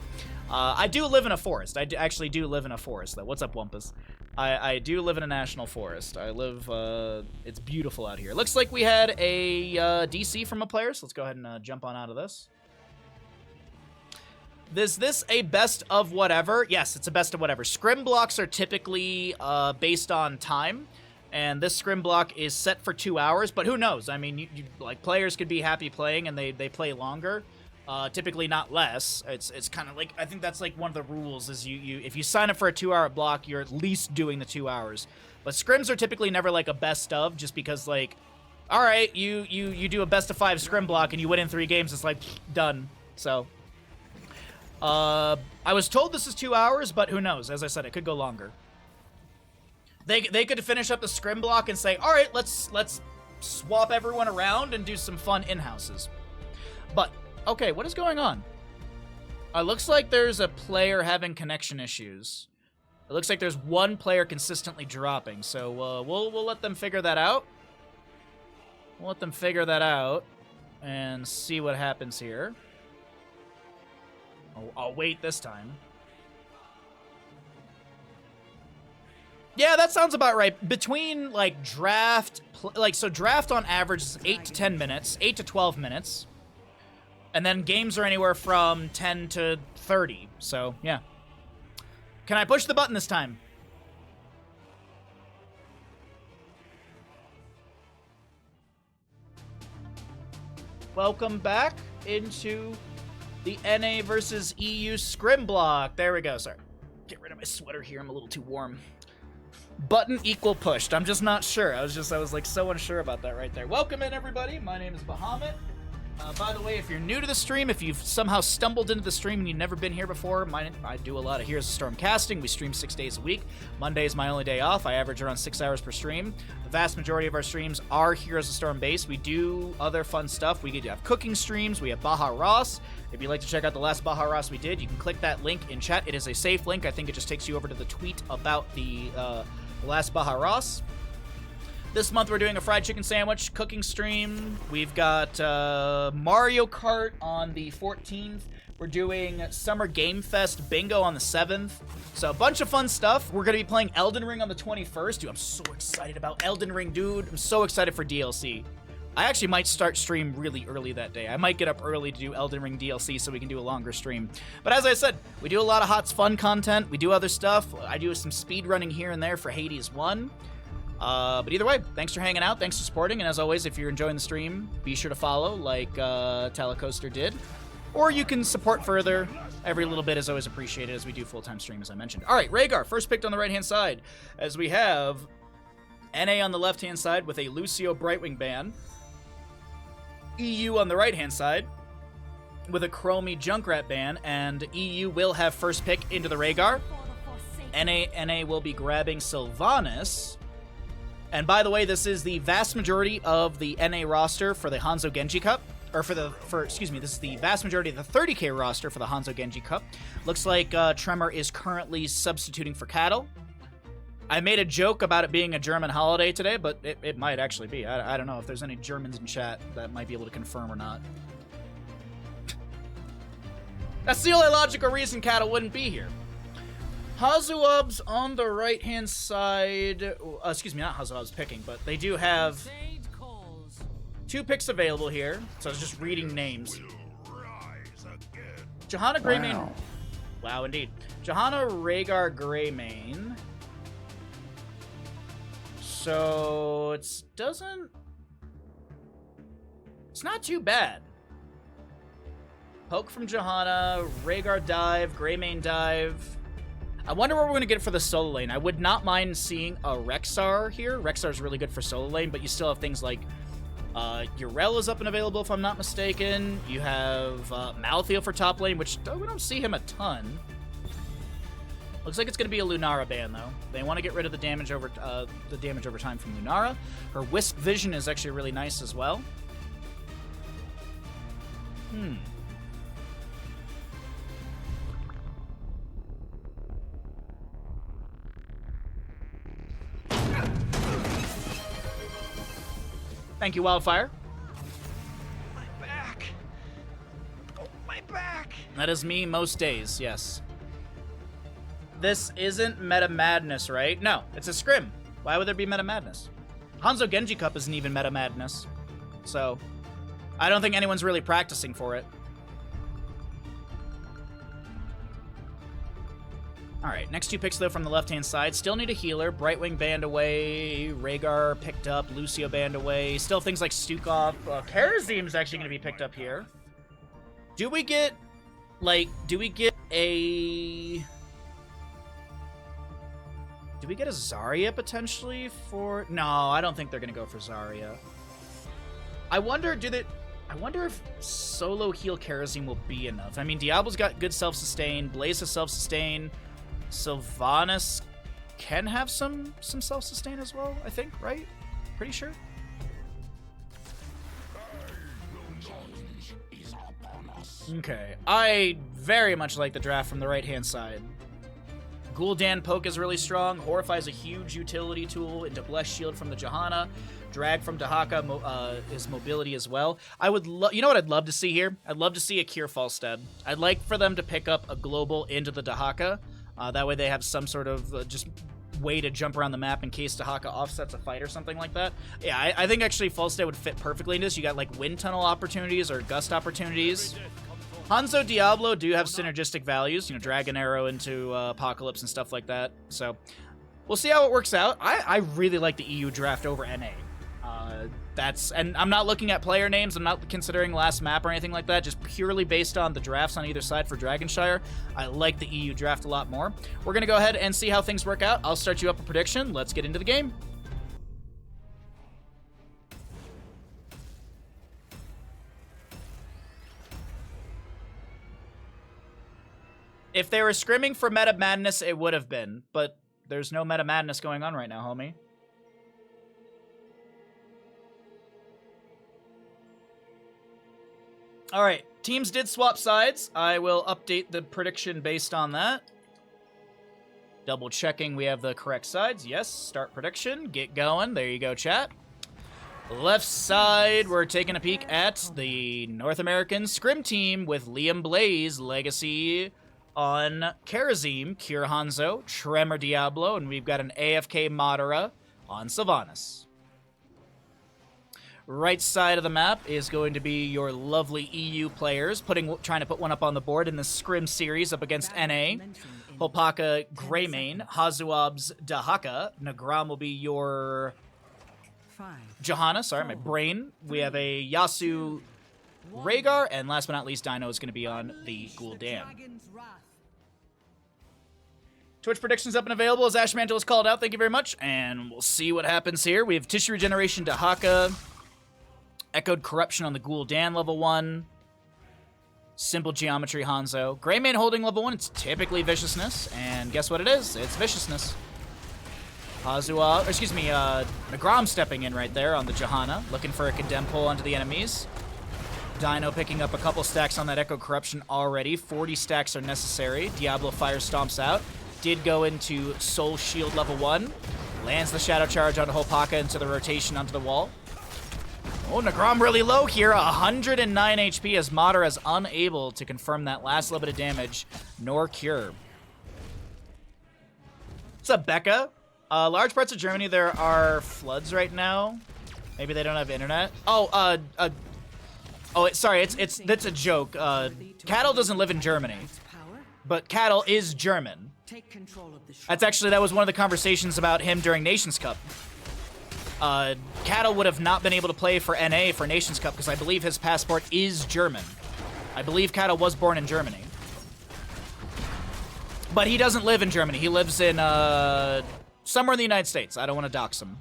I do live in a forest. I actually do live in a forest, though. What's up, Wumpus? I do live in a national forest. I live, it's beautiful out here. Looks like we had a DC from a player, so let's go ahead and jump on out of this. Is this a best of whatever? Yes, it's a best of whatever. Scrim blocks are typically based on time, and this Scrim block is set for 2 hours, but who knows? I mean, like, players could be happy playing, and they play longer. Typically not less. It's kind of like, I think that's like one of the rules is if you sign up for a 2-hour block, you're at least doing the 2 hours. But scrims are typically never like a best of, just because like, all right, you do a best of 5 scrim block and you win in 3 games, it's like done. So I was told this is 2 hours, but who knows? As I said, it could go longer. They could finish up the scrim block and say, all right, let's swap everyone around and do some fun in-houses. But okay, what is going on? It looks like there's a player having connection issues. It looks like there's one player consistently dropping, so we'll let them figure that out. We'll let them figure that out and see what happens here. Oh, I'll wait this time. Yeah, that sounds about right. Between, like, draft... so draft on average is 8 to 10 minutes, 8 to 12 minutes. And then games are anywhere from 10 to 30, so, yeah. Can I push the button this time? Welcome back into the NA versus EU Scrim block. There we go, sorry. Get rid of my sweater here, I'm a little too warm. Button equal pushed, I'm just not sure. I was like so unsure about that right there. Welcome in, everybody, my name is Bahamut. By the way, if you're new to the stream, if you've somehow stumbled into the stream and you've never been here before, I do a lot of Heroes of Storm casting. We stream 6 days a week. Monday is my only day off. I average around 6 hours per stream. The vast majority of our streams are Heroes of Storm based. We do other fun stuff. We have cooking streams. We have Baja Ross. If you'd like to check out the last Baja Ross we did, you can click that link in chat. It is a safe link. I think it just takes you over to the tweet about the last Baja Ross. This month we're doing a fried chicken sandwich cooking stream. We've got Mario Kart on the 14th. We're doing Summer Game Fest Bingo on the 7th. So a bunch of fun stuff. We're going to be playing Elden Ring on the 21st. Dude, I'm so excited about Elden Ring, dude. I'm so excited for DLC. I actually might start stream really early that day. I might get up early to do Elden Ring DLC so we can do a longer stream. But as I said, we do a lot of HOTS fun content. We do other stuff. I do some speed running here and there for Hades 1. But either way, thanks for hanging out, thanks for supporting, and as always, if you're enjoying the stream, be sure to follow, like Talacoaster did. Or you can support further. Every little bit is always appreciated as we do full-time stream, as I mentioned. Alright, Rhaegar, first picked on the right-hand side, as we have NA on the left-hand side with a Lucio Brightwing ban. EU on the right-hand side with a Chromie Junkrat ban, and EU will have first pick into the Rhaegar. NA will be grabbing Sylvanas. And by the way, this is the vast majority of the NA roster for the Hanzo Genji Cup. Or this is the vast majority of the 30k roster for the Hanzo Genji Cup. Looks like Tremor is currently substituting for Cattle. I made a joke about it being a German holiday today, but it might actually be. I don't know if there's any Germans in chat that might be able to confirm or not. That's the only logical reason Cattle wouldn't be here. Hazuab's on the right-hand side. Excuse me, not Hazuab's picking, but they do have 2 picks available here. So I was just reading names. Johanna Greymane. Wow, indeed. Johanna Rhaegar Greymane. So it's not too bad. Poke from Johanna, Rhaegar dive, Greymane dive. I wonder what we're going to get for the solo lane. I would not mind seeing a Rexxar here. Rexxar's really good for solo lane, but you still have things like Urel is up and available, if I'm not mistaken. You have Malthael for top lane, which we don't see him a ton. Looks like it's going to be a Lunara ban, though. They want to get rid of the damage over time from Lunara. Her Wisp Vision is actually really nice as well. Thank you, Wildfire. My back. Oh, my back. That is me most days, yes. This isn't Meta Madness, right? No, it's a Scrim. Why would there be Meta Madness? Hanzo Genji Cup isn't even Meta Madness. So, I don't think anyone's really practicing for it. Alright, next two picks, though, from the left-hand side. Still need a healer. Brightwing banned away. Rhaegar picked up. Lucio banned away. Still things like Stukov. Karazim's actually going to be picked up here. Do we get a... Do we get a Zarya, potentially, for... No, I don't think they're going to go for Zarya. I wonder if solo heal Karazim will be enough. I mean, Diablo's got good self-sustain. Blaze has self-sustain. Sylvanas can have some self-sustain as well, I think, right? Pretty sure. Okay, I very much like the draft from the right-hand side. Gul'dan poke is really strong. Horrify is a huge utility tool into Blessed Shield from the Johanna. Drag from Dahaka is mobility as well. You know what I'd love to see here? I'd love to see a Cure Falstead. I'd like for them to pick up a global into the Dahaka. That way they have some sort of just way to jump around the map in case Dahaka offsets a fight or something like that. Yeah, I think actually Falstead would fit perfectly in this. You got like Wind Tunnel opportunities or Gust opportunities. Hanzo Diablo do have synergistic values, you know, Dragon Arrow into Apocalypse and stuff like that. So we'll see how it works out. I really like the EU draft over NA. And I'm not looking at player names. I'm not considering last map or anything like that. Just purely based on the drafts on either side for Dragonshire. I like the EU draft a lot more. We're going to go ahead and see how things work out. I'll start you up a prediction. Let's get into the game. If they were scrimming for Meta Madness, it would have been. But there's no Meta Madness going on right now, homie. Alright, teams did swap sides. I will update the prediction based on that. Double checking we have the correct sides. Yes, start prediction. Get going. There you go, chat. Left side, we're taking a peek at the North American Scrim team with Liam Blaze, Legacy on Karazim, Cure Hanzo, Tremor Diablo, and we've got an AFK Madara on Sylvanas. Right side of the map is going to be your lovely EU players, trying to put one up on the board in the Scrim series up against NA. Hopaka Greymane, Hazuab's Dahaka, Nagram will be your Johanna, sorry, my brain. We have a Yasu Rhaegar, and last but not least, Dino is going to be on the Gul'dan. Twitch predictions up and available as Ash Mantle is called out. Thank you very much, and we'll see what happens here. We have Tissue Regeneration Dahaka, Echoed Corruption on the Gul'dan level 1, Simple Geometry Hanzo. Greymane holding level 1, it's typically Viciousness, and guess what it is? It's Viciousness. Nagram stepping in right there on the Johanna, looking for a Condemn pull onto the enemies. Dino picking up a couple stacks on that Echo Corruption already. 40 stacks are necessary. Diablo Fire stomps out. Did go into Soul Shield level 1. Lands the Shadow Charge onto Hopaka into the rotation onto the wall. Oh, Nagram really low here. 109 HP as Madara is unable to confirm that last little bit of damage, nor cure. What's up, Becca? Large parts of Germany, there are floods right now. Maybe they don't have internet. Sorry, that's a joke. Cattle doesn't live in Germany, but Cattle is German. That was one of the conversations about him during Nations Cup. Cattle would have not been able to play for NA for Nations Cup because I believe his passport is German. I believe Cattle was born in Germany. But he doesn't live in Germany. He lives in, somewhere in the United States. I don't want to dox him.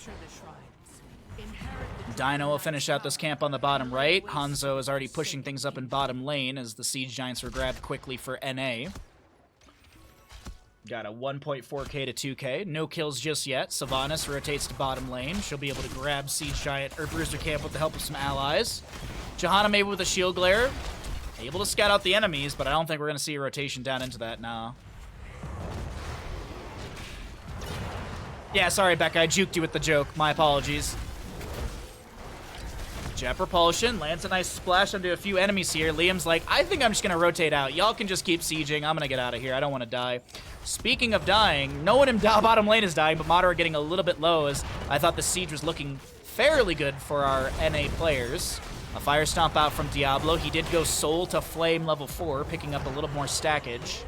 Capture the shrines. Inherit the Dino will finish out this camp on the bottom right. Hanzo is already pushing things up in bottom lane as the Siege Giants were grabbed quickly for NA. Got a 1.4k to 2k. No kills just yet. Sylvanas rotates to bottom lane. She'll be able to grab Siege Giant or Bruiser camp with the help of some allies. Johanna maybe with a shield glare. Able to scout out the enemies, but I don't think we're going to see a rotation down into that now. Yeah, sorry, Becca. I juked you with the joke. My apologies. Jet propulsion. Lands a nice splash onto a few enemies here. Liam's like, I think I'm just going to rotate out. Y'all can just keep sieging. I'm going to get out of here. I don't want to die. Speaking of dying, no one in bottom lane is dying, but Madara getting a little bit low as I thought the siege was looking fairly good for our NA players. A fire stomp out from Diablo. He did go soul to flame level 4, picking up a little more stackage.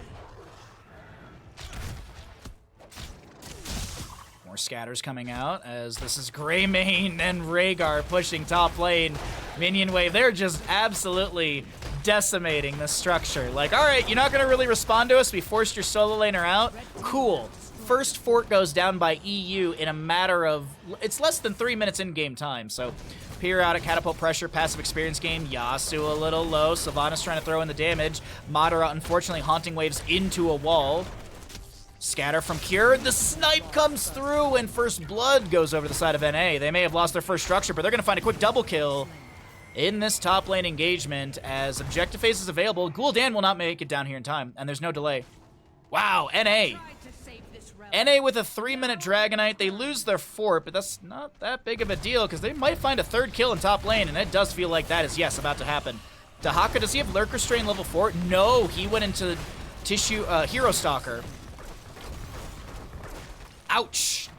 More scatters coming out as this is Greymane and Rhaegar pushing top lane. Minion wave. They're just absolutely decimating the structure. Like, all right, you're not going to really respond to us. We forced your solo laner out. Cool. First fort goes down by EU in a matter of... It's less than 3 minutes in-game time, so... Periodic catapult pressure, passive experience gain. Yasuo a little low. Sylvanas trying to throw in the damage. Madara, unfortunately, haunting waves into a wall. Scatter from Cure. The snipe comes through, and first blood goes over the side of NA. They may have lost their first structure, but they're going to find a quick double kill in this top lane engagement as objective phase is available. Gul'dan will not make it down here in time, and there's no delay. Wow, NA. NA with a 3-minute Dragonite. They lose their fort, but that's not that big of a deal because they might find a third kill in top lane, and it does feel like that is, yes, about to happen. Dahaka, does he have Lurker Strain level 4? No, he went into Hero Stalker. Ouch.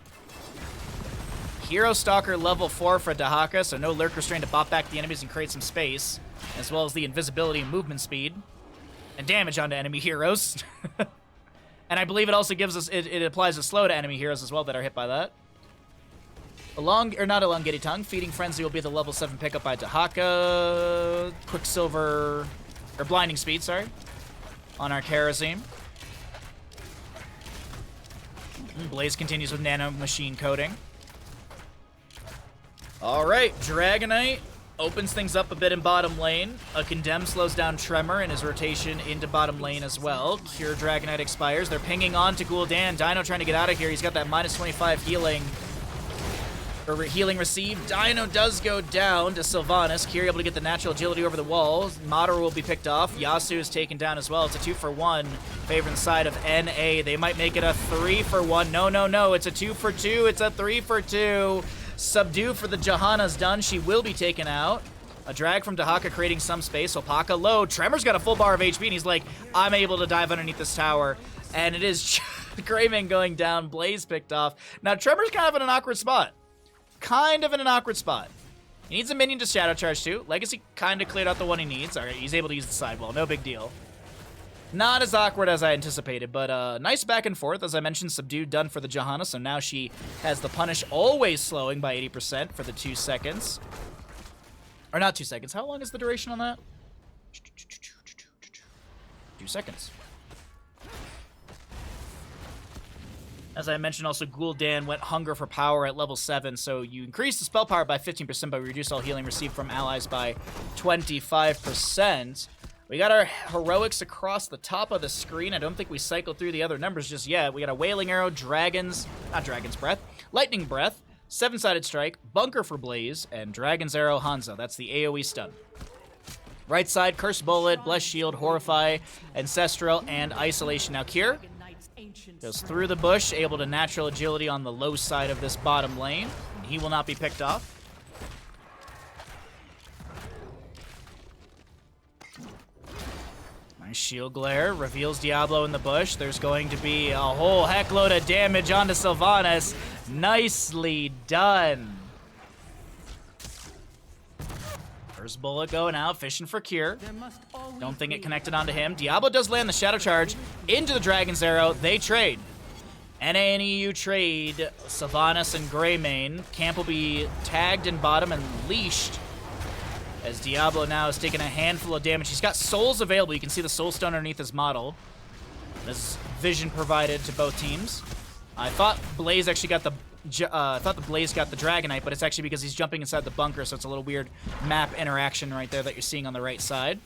Hero Stalker level 4 for Dahaka, so no Lurker Strain to bop back the enemies and create some space, as well as the invisibility and movement speed, and damage onto enemy heroes. And I believe it also gives us, it applies a slow to enemy heroes as well that are hit by that. Not Elongated Tongue. Feeding Frenzy will be the level 7 pickup by Dahaka. Quicksilver, or Blinding Speed, sorry, on our Karazim. Blaze continues with Nano Machine Coding. All right, Dragonite opens things up a bit in bottom lane. A Condemn slows down Tremor in his rotation into bottom lane as well. Cure Dragonite expires. They're pinging on to Gul'dan. Dino trying to get out of here. He's got that minus 25 healing. Or healing received. Dino does go down to Sylvanas. Cure able to get the natural agility over the wall. Madara will be picked off. Yasuo is taken down as well. It's a 2-for-1 favoring the side of NA. They might make it a 3-for-1. No, no, no. It's a 2-for-2. It's a 3-for-2. Subdue for the Johanna's done. She will be taken out. A drag from Dahaka creating some space. Opaka low. Tremor's got a full bar of HP, and he's like, I'm able to dive underneath this tower. And it is Greymane going down. Blaze picked off. Now, Tremor's kind of in an awkward spot. He needs a minion to Shadow Charge too. Legacy kind of cleared out the one he needs. All right, he's able to use the sidewall. No big deal. Not as awkward as I anticipated, but nice back and forth. As I mentioned, Subdued done for the Johanna, so now she has the punish always slowing by 80% for the 2 seconds. Or not 2 seconds. How long is the duration on that? 2 seconds. As I mentioned, also, Gul'dan went Hunger for Power at level 7, so you increase the spell power by 15%, but reduce all healing received from allies by 25%. We got our heroics across the top of the screen. I don't think we cycled through the other numbers just yet. We got a Wailing Arrow, Dragon's Breath, Lightning Breath, 7-sided Strike, Bunker for Blaze, and Dragon's Arrow Hanzo. That's the AoE stun. Right side, Curse Bullet, Bless Shield, Horrify, Ancestral, and Isolation. Now Cure goes through the bush, able to natural agility on the low side of this bottom lane. He will not be picked off. Nice shield glare, reveals Diablo in the bush. There's going to be a whole heckload of damage onto Sylvanas. Nicely done. First bullet going out, fishing for Cure. Don't think it connected onto him. Diablo does land the Shadow Charge into the Dragon's Arrow. They trade. NA and EU trade Sylvanas and Greymane. Camp will be tagged in bottom and leashed as Diablo now is taking a handful of damage. He's got souls available. You can see the soul stone underneath his model. There's vision provided to both teams. I thought Blaze actually got the thought the Blaze got the Dragonite, but it's actually because he's jumping inside the bunker, so it's a little weird map interaction right there that you're seeing on the right side.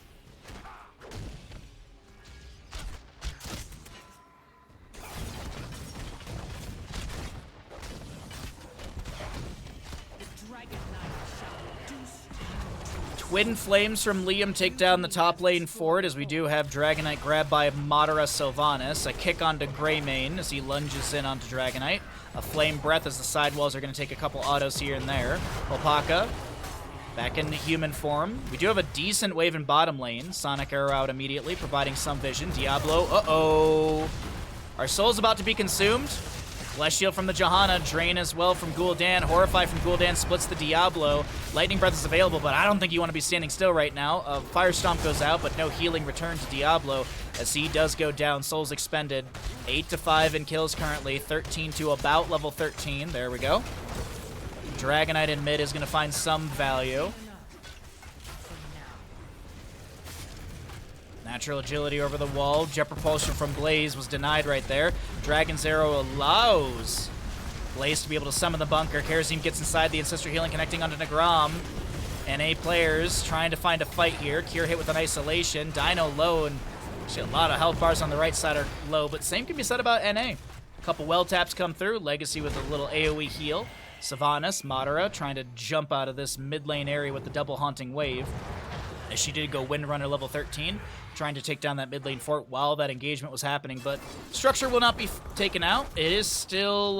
Twin Flames from Liam take down the top lane forward as we do have Dragonite grabbed by Madara Sylvanas. A kick onto Greymane as he lunges in onto Dragonite. A Flame Breath as the sidewalls are going to take a couple autos here and there. Opaka back in human form. We do have a decent wave in bottom lane. Sonic Arrow out immediately, providing some vision. Diablo, uh-oh. Our soul's about to be consumed. Bless Shield from the Johanna, Drain as well from Gul'dan, Horrify from Gul'dan splits the Diablo. Lightning Breath is available, but I don't think you want to be standing still right now. Fire Stomp goes out, but no healing return to Diablo as he does go down. Souls expended. 8-5 in kills currently, 13 to about level 13. There we go. Dragonite in mid is going to find some value. Natural agility over the wall. Jet propulsion from Blaze was denied right there. Dragon's Arrow allows Blaze to be able to summon the bunker. Kerosene gets inside the Ancestral Healing, connecting onto Nagram. NA players trying to find a fight here. Cure hit with an isolation. Dino low, and actually a lot of health bars on the right side are low, but same can be said about NA. A couple well taps come through. Legacy with a little AoE heal. Sylvanas, Madara trying to jump out of this mid lane area with the double haunting wave. As she did go Windrunner level 13, trying to take down that mid lane fort while that engagement was happening, but structure will not be taken out. It is still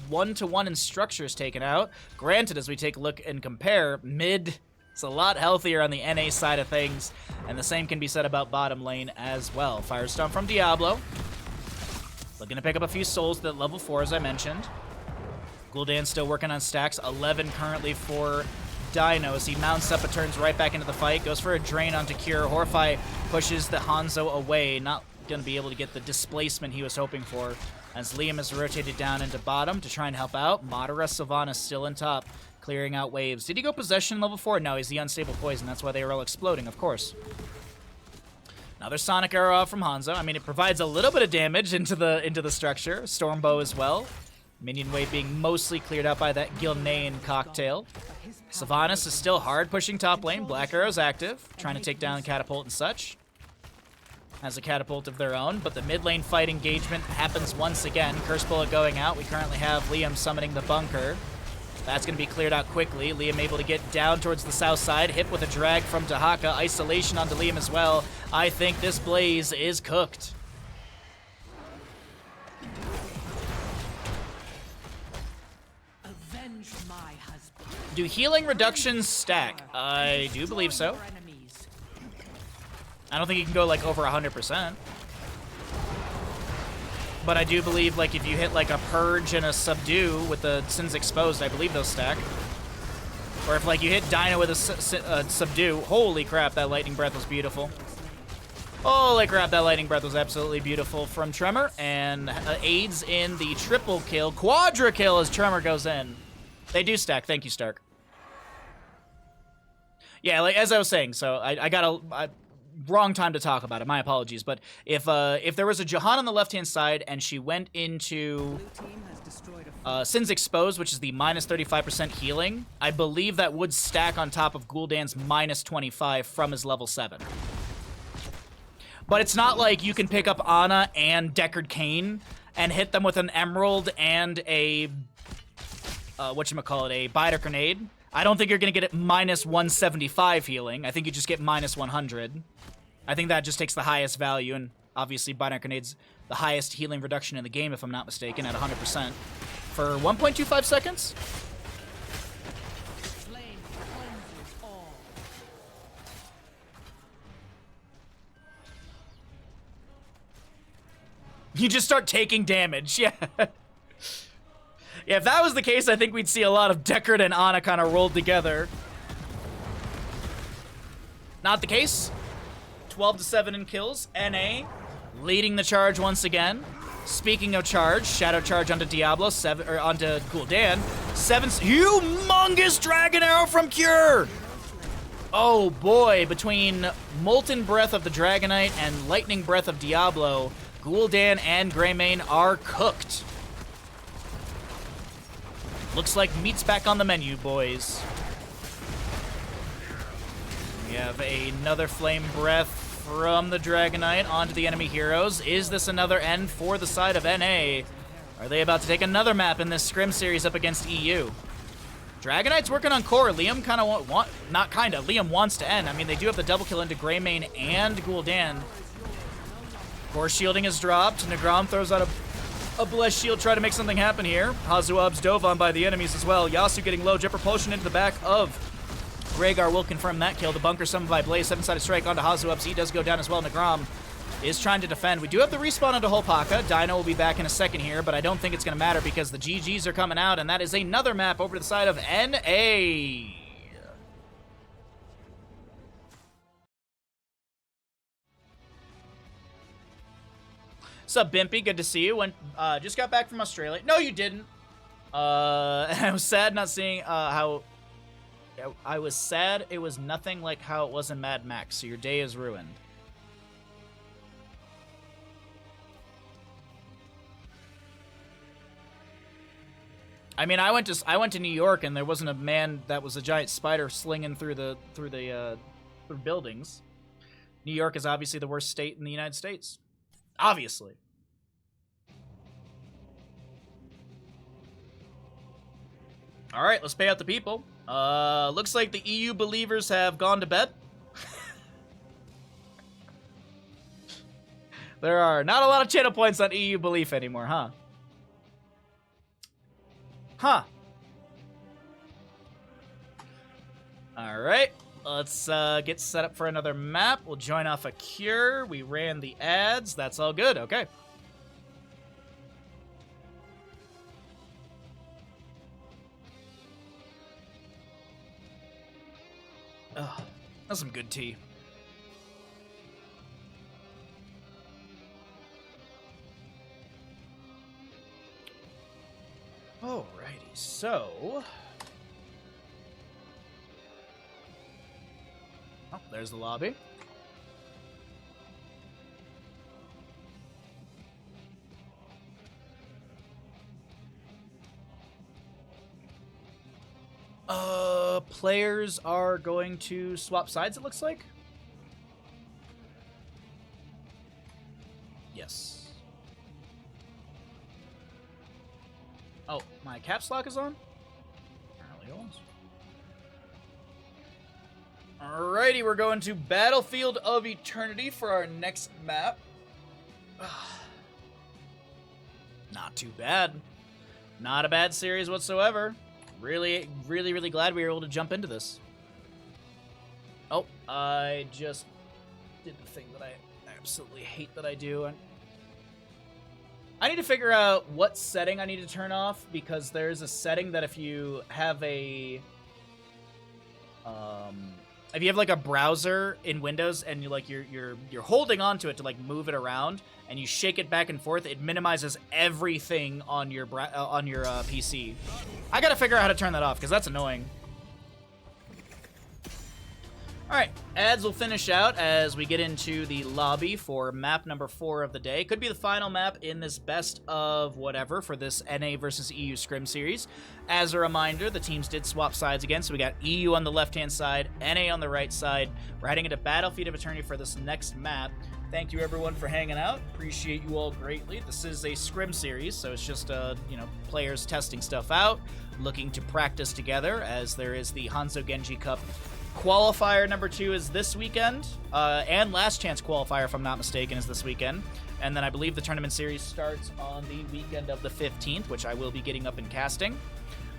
1-to-1 in structures taken out. Granted, as we take a look and compare, mid is a lot healthier on the NA side of things, and the same can be said about bottom lane as well. Firestorm from Diablo. Looking to pick up a few souls at level 4, as I mentioned. Gul'dan still working on stacks. 11 currently for Dino as he mounts up and turns right back into the fight. Goes for a drain onto Cure. Horrify pushes the Hanzo away. Not going to be able to get the displacement he was hoping for as Liam is rotated down into bottom to try and help out. Madara Sylvanas still in top, clearing out waves. Did he go possession level 4? No, he's the unstable poison. That's why they were all exploding, of course. Another Sonic Arrow from Hanzo. I mean, it provides a little bit of damage into the structure. Stormbow as well. Minion wave being mostly cleared out by that Gilnean cocktail. Sylvanas is still hard pushing top lane. Black Arrow's active, trying to take down Catapult and such. Has a Catapult of their own, but the mid lane fight engagement happens once again. Curse Bullet going out. We currently have Liam summoning the bunker. That's going to be cleared out quickly. Liam able to get down towards the south side. Hit with a drag from Dahaka. Isolation onto Liam as well. I think this Blaze is cooked. Do healing reductions stack? I do believe so. I don't think you can go like over 100%. But I do believe like if you hit like a Purge and a Subdue with the Sins Exposed, I believe those stack. Or if like you hit Dino with a Subdue, holy crap, that Lightning Breath was beautiful. Holy crap, that Lightning Breath was absolutely beautiful from Tremor, and aids in the triple kill, quadra kill as Tremor goes in. They do stack, thank you, Stark. Yeah, like as I was saying, so I got a wrong time to talk about it. My apologies, but if there was a Jahan on the left-hand side and she went into Sins Exposed, which is the minus 35% healing, I believe that would stack on top of Gul'dan's minus 25 from his level 7. But it's not like you can pick up Ana and Deckard Cain and hit them with an Emerald and a whatchamacallit, a Biter Grenade. I don't think you're going to get it minus 175 healing. I think you just get minus 100. I think that just takes the highest value, and obviously Biter Grenade's the highest healing reduction in the game, if I'm not mistaken, at 100%. For 1.25 seconds? You just start taking damage, yeah. Yeah, if that was the case, I think we'd see a lot of Deckard and Ana kind of rolled together. Not the case. 12-7 in kills. NA leading the charge once again. Speaking of charge, Shadow Charge onto Diablo, onto Gul'dan. 7 humongous Dragon Arrow from Cure! Oh boy, between Molten Breath of the Dragonite and Lightning Breath of Diablo, Gul'dan and Greymane are cooked. Looks like meat's back on the menu, boys. We have another Flame Breath from the Dragonite onto the enemy heroes. Is this another end for the side of NA? Are they about to take another map in this Scrim series up against EU? Dragonite's working on core. Liam kind of Liam wants to end. I mean, they do have the double kill into Greymane and Gul'dan. Core shielding is dropped. Nagram throws out a blessed shield, try to make something happen here. Hazuab's dove on by the enemies as well. Yasu getting low, jet propulsion into the back of Rhaegar will confirm that kill. The bunker summoned by Blaze, 7-sided strike onto Hazuab. He does go down as well. Nagram is trying to defend. We do have the respawn onto Holpaka. Dino will be back in a second here, but I don't think it's going to matter because the GGs are coming out, and that is another map over to the side of NA. Sup, Bimpy? Good to see you. Just got back from Australia. No, you didn't. I was sad not seeing how... I was sad it was nothing like how it was in Mad Max, so your day is ruined. I mean, I went to New York and there wasn't a man that was a giant spider slinging through buildings. New York is obviously the worst state in the United States. Obviously. All right, let's pay out the people. Looks like the EU believers have gone to bed. There are not a lot of channel points on EU belief anymore, huh? Huh. Alright, let's get set up for another map. We'll join off a cure. We ran the ads. That's all good. Okay. Ugh, that's some good tea. Alrighty, so... Oh, there's the lobby. Players are going to swap sides, it looks like. Yes. Oh, my caps lock is on? Apparently it was. Alrighty, we're going to Battlefield of Eternity for our next map. Not too bad. Not a bad series whatsoever. Really, really, really glad we were able to jump into this. Oh, I just did the thing that I absolutely hate that I do. I need to figure out what setting I need to turn off, because there's a setting that if you have a... if you have like a browser in Windows and you're holding onto it to like move it around and you shake it back and forth, it minimizes everything on your PC. I gotta figure out how to turn that off because that's annoying. Alright, ads will finish out as we get into the lobby for map number 4 of the day. Could be the final map in this best of whatever for this NA versus EU Scrim series. As a reminder, the teams did swap sides again, so we got EU on the left-hand side, NA on the right side. We're heading into Battlefield of Eternity for this next map. Thank you everyone for hanging out. Appreciate you all greatly. This is a Scrim series, so it's just players testing stuff out, looking to practice together, as there is the Hanzo Genji Cup qualifier number 2 is this weekend, and last chance qualifier, if I'm not mistaken, is this weekend. And then I believe the tournament series starts on the weekend of the 15th, which I will be getting up and casting.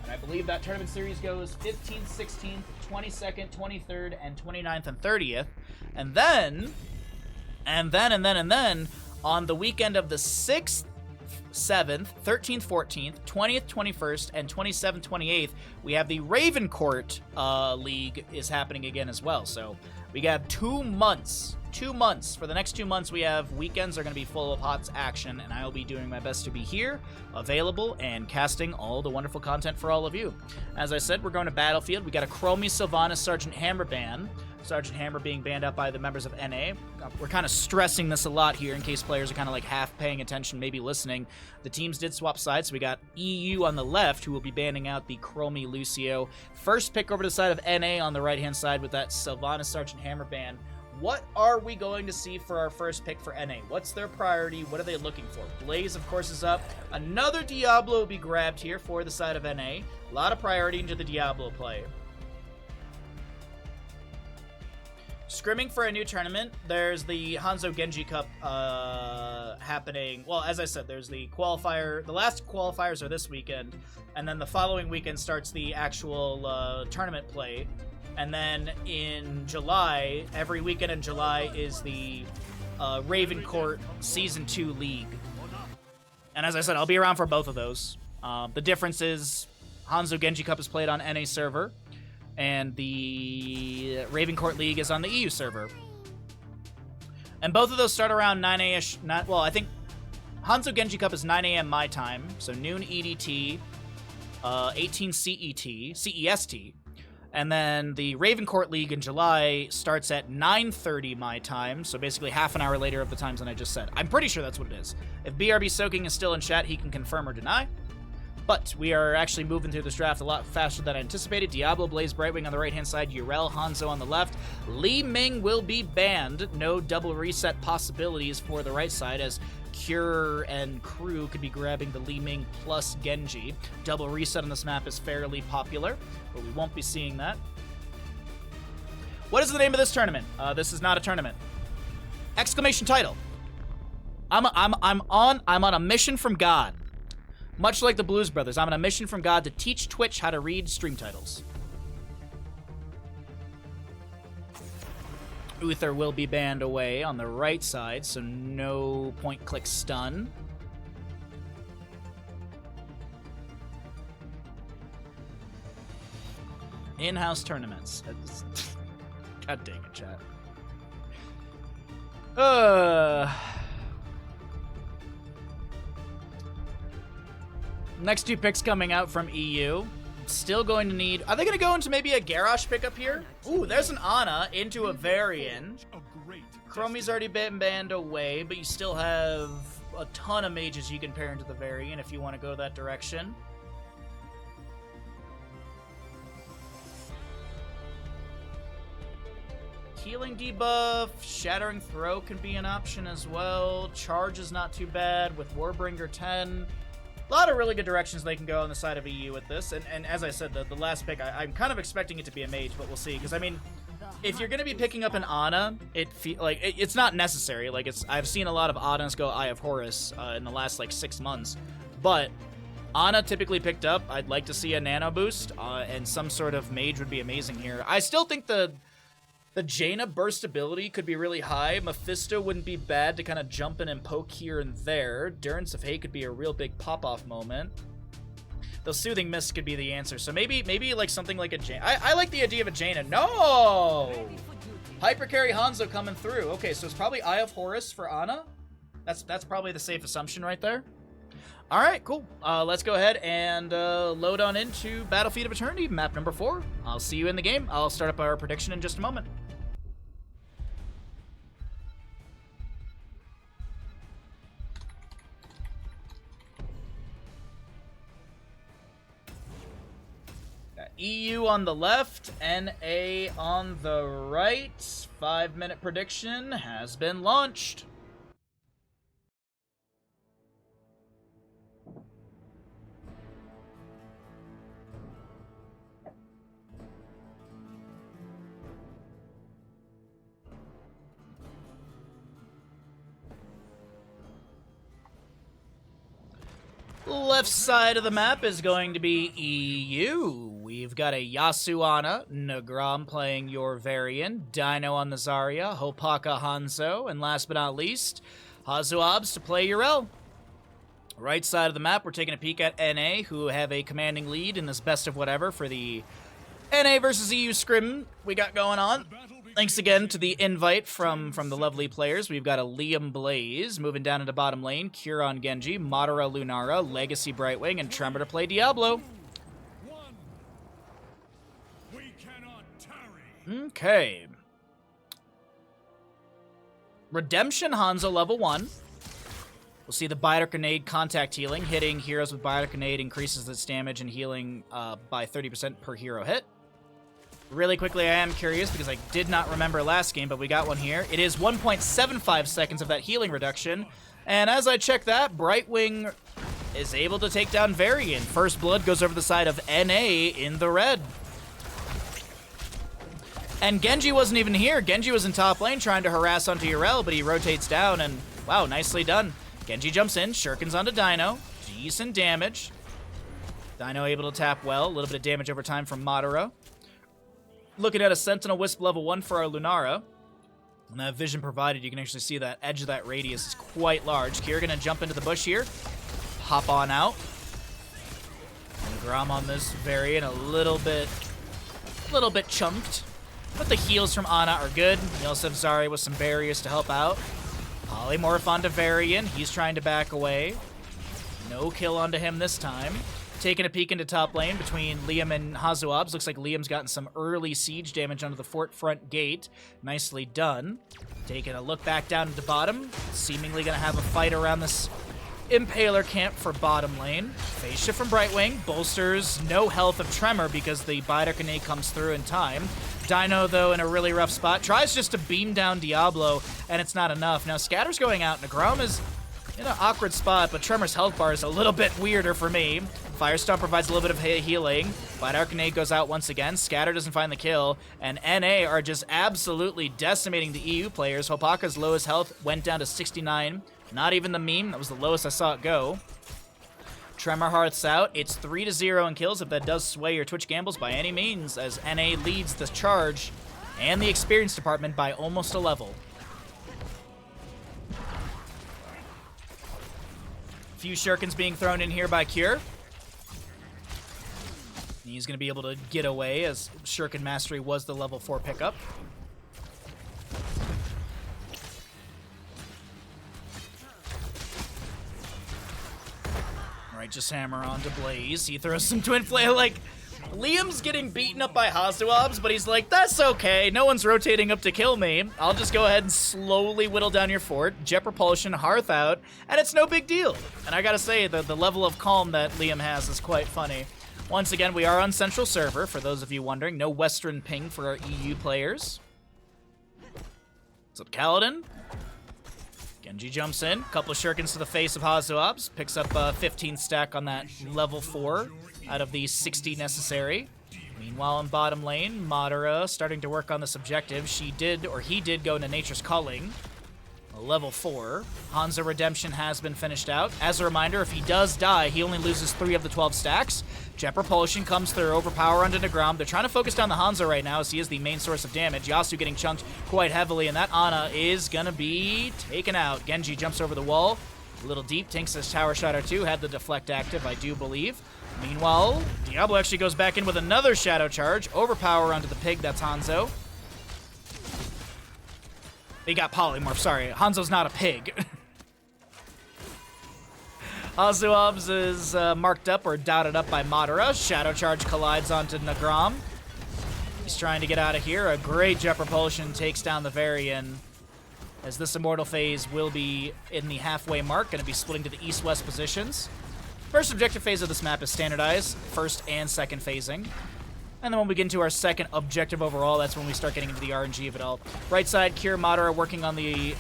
And I believe that tournament series goes 15th, 16th, 22nd, 23rd, and 29th and 30th. And then on the weekend of the 6th, 7th, 13th, 14th, 20th, 21st, and 27th, 28th, we have the Ravencourt League is happening again as well. So we got 2 months. 2 months. For the next 2 months, we have weekends are going to be full of HOTS action, and I will be doing my best to be here, available, and casting all the wonderful content for all of you. As I said, we're going to Battlefield. We got a Chromie Sylvanas Sergeant Hammerban Sergeant Hammer being banned out by the members of NA. We're kind of stressing this a lot here in case players are kind of like half paying attention, maybe listening. The teams did swap sides, so we got EU on the left, who will be banning out the Chromie Lucio. First pick over to the side of NA on the right-hand side with that Sylvanas Sergeant Hammer ban. What are we going to see for our first pick for NA? What's their priority? What are they looking for? Blaze, of course, is up. Another Diablo will be grabbed here for the side of NA. A lot of priority into the Diablo play. Scrimming for a new tournament. There's the Hanzo Genji Cup happening. Well, as I said, there's the qualifier. The last qualifiers are this weekend, and then the following weekend starts the actual tournament play. And then in July, every weekend in July is the Raven Court Season 2 League. And as I said, I'll be around for both of those. The difference is Hanzo Genji Cup is played on NA server, and the Raven Court League is on the EU server. And both of those start around 9 a.m.-ish. Well, I think Hanzo Genji Cup is 9 a.m. my time, so noon EDT, 18 CEST. And then the Raven Court League in July starts at 9:30 my time, so basically half an hour later of the times than I just said. I'm pretty sure that's what it is. If BRB Soaking is still in chat, he can confirm or deny. But we are actually moving through this draft a lot faster than I anticipated. Diablo, Blaze, Brightwing on the right-hand side, Urel, Hanzo on the left. Li Ming will be banned. No double reset possibilities for the right side, as Cure and Crew could be grabbing the Li Ming plus Genji. Double reset on this map is fairly popular, but we won't be seeing that. What is the name of this tournament? This is not a tournament. Exclamation title. I'm on a mission from God. Much like the Blues Brothers, I'm on a mission from God to teach Twitch how to read stream titles. Uther will be banned away on the right side, so no point-click stun. In-house tournaments. God dang it, chat. Next two picks coming out from EU. Still going to need... Are they going to go into maybe a Garrosh pickup here? Ooh, there's an Ana into a Varian. Chromie's already been banned away, but you still have a ton of mages you can pair into the Varian if you want to go that direction. Healing debuff, Shattering Throw can be an option as well. Charge is not too bad with Warbringer 10. A lot of really good directions they can go on the side of EU with this, and as I said, the last pick, I'm kind of expecting it to be a mage, but we'll see, because, I mean, if you're going to be picking up an Ana, it's not necessary. Like, I've seen a lot of Anas go Eye of Horus in the last, 6 months, but Ana typically picked up. I'd like to see a nano boost, and some sort of mage would be amazing here. I still think the Jaina burst ability could be really high. Mephisto wouldn't be bad to kind of jump in and poke here and there. Durance of Hate could be a real big pop-off moment. The Soothing Mist could be the answer. So maybe like something like a Jaina. I like the idea of a Jaina. No! Hypercarry Hanzo coming through. Okay, so it's probably Eye of Horus for Ana. That's probably the safe assumption right there. All right, cool. Let's go ahead and load on into Battlefield of Eternity, map number 4. I'll see you in the game. I'll start up our prediction in just a moment. EU on the left, NA on the right. 5-minute prediction has been launched. Left side of the map is going to be EU. We've got a Yasuana, Nagram playing your Varian, Dino on the Zarya, Hopaka Hanzo, and last but not least, Hazuabs to play Urel. Right side of the map, we're taking a peek at NA, who have a commanding lead in this best of whatever for the NA versus EU scrim we got going on. Thanks again to the invite from the lovely players. We've got a Liam Blaze moving down into bottom lane, Curon Genji, Madara Lunara, Legacy Brightwing, and Tremor to play Diablo. Okay. Redemption Hanzo level 1. We'll see the Biotic Grenade contact healing. Hitting heroes with Biotic Grenade increases its damage and healing by 30% per hero hit. Really quickly, I am curious because I did not remember last game, but we got one here. It is 1.75 seconds of that healing reduction. And as I check that, Brightwing is able to take down Varian. First blood goes over the side of NA in the red. And Genji wasn't even here. Genji was in top lane trying to harass onto Yrel, but he rotates down and, wow, nicely done. Genji jumps in, shurikens onto Dino. Decent damage. Dino able to tap well. A little bit of damage over time from Madara. Looking at a Sentinel Wisp level 1 for our Lunara. And that vision provided, you can actually see that edge of that radius is quite large. Kira gonna jump into the bush here. Hop on out. And Grom on this Varian a little bit chunked. But the heals from Ana are good. You also have Zari with some barriers to help out. Polymorph onto Varian. He's trying to back away. No kill onto him this time. Taking a peek into top lane between Liam and Hazuabs. Looks like Liam's gotten some early siege damage onto the fort front gate. Nicely done. Taking a look back down to bottom. Seemingly going to have a fight around this Impaler camp for bottom lane. Phase shift from Brightwing. Bolsters no health of Tremor because the Biter Grenade comes through in time. Dino, though, in a really rough spot. Tries just to beam down Diablo, and it's not enough. Now, Scatter's going out, and Negrom is in an awkward spot, but Tremor's health bar is a little bit weirder for me. Firestorm provides a little bit of healing. Biter Grenade goes out once again. Scatter doesn't find the kill, and NA are just absolutely decimating the EU players. Hopaka's lowest health went down to 69. Not even the meme. That was the lowest I saw it go. Tremor Hearth's out. It's 3-0 in kills if that does sway your Twitch gambles by any means, as NA leads the charge and the experience department by almost a level. Few shurikens being thrown in here by Cure. He's going to be able to get away as Shuriken Mastery was the level 4 pickup. Righteous Hammer onto Blaze. He throws some Twin Flame. Like, Liam's getting beaten up by Hazuabs, but he's like, that's okay. No one's rotating up to kill me. I'll just go ahead and slowly whittle down your fort. Jet Propulsion, Hearth out, and it's no big deal. And I gotta say, the level of calm that Liam has is quite funny. Once again, we are on Central Server, for those of you wondering. No Western ping for our EU players. What's up, Kaladin? Genji jumps in. Couple of shurikens to the face of Hazuabs. Picks up a 15 stack on that level 4 out of the 60 necessary. Meanwhile, in bottom lane, Madara starting to work on this objective. He did go into Nature's Calling. A level 4. Hanzo Redemption has been finished out. As a reminder, if he does die, he only loses 3 of the 12 stacks. Jet Propulsion comes through, overpower onto Negrom. They're trying to focus down the Hanzo right now as he is the main source of damage. Yasu getting chunked quite heavily, and that Ana is gonna be taken out. Genji jumps over the wall. A little deep, tanks his tower shot or 2, had the deflect active, I do believe. Meanwhile, Diablo actually goes back in with another shadow charge. Overpower onto the pig, that's Hanzo. He got polymorph, sorry. Hanzo's not a pig. Hazuabs is marked up or dotted up by Madara. Shadow Charge collides onto Negrom. He's trying to get out of here. A great Jet Propulsion takes down the Varian, as this Immortal phase will be in the halfway mark, going to be splitting to the east-west positions. First objective phase of this map is standardized, first and second phasing. And then when we get into our second objective overall, that's when we start getting into the RNG of it all. Right side, Cure Madara working on the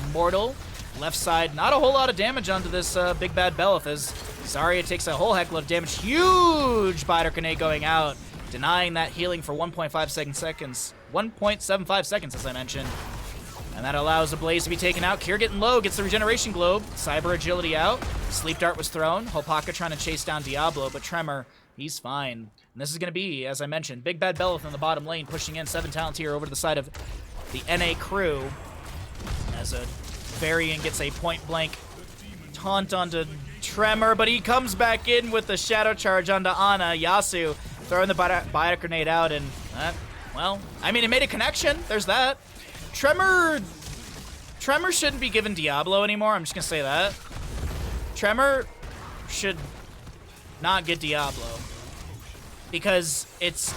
Immortal. Left side, not a whole lot of damage onto this big bad Belith, as Zarya takes a whole heck load of damage. Huge Biter Grenade going out, denying that healing for 1.75 seconds, as I mentioned. And that allows the Blaze to be taken out. Cure getting low, gets the Regeneration Globe. Cyber Agility out. Sleep Dart was thrown. Hopaka trying to chase down Diablo, but Tremor, he's fine. And this is going to be, as I mentioned, Big Bad Belith in the bottom lane, pushing in 7 talent here over to the side of the NA crew. As a Varian gets a point-blank taunt onto Tremor, but he comes back in with the Shadow Charge onto Ana. Yasu throwing the Biotic Grenade out, and, well, I mean, it made a connection. There's that. Tremor shouldn't be given Diablo anymore. I'm just going to say that. Tremor should not get Diablo, because it's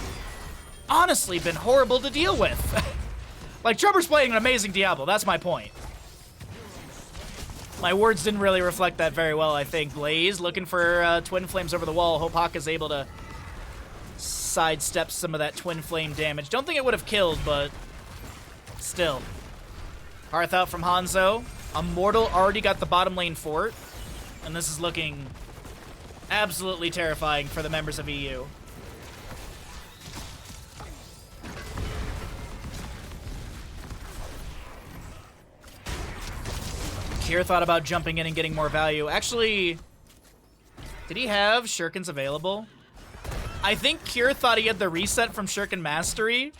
honestly been horrible to deal with. Like, Tremor's playing an amazing Diablo. That's my point. My words didn't really reflect that very well, I think. Blaze looking for Twin Flames over the wall. Hopaka's able to sidestep some of that Twin Flame damage. Don't think it would have killed, but still. Hearth out from Hanzo. Immortal already got the bottom lane fort, and this is looking absolutely terrifying for the members of EU. Kier thought about jumping in and getting more value. Actually, did he have Shurikens available? I think Kier thought he had the reset from Shuriken Mastery,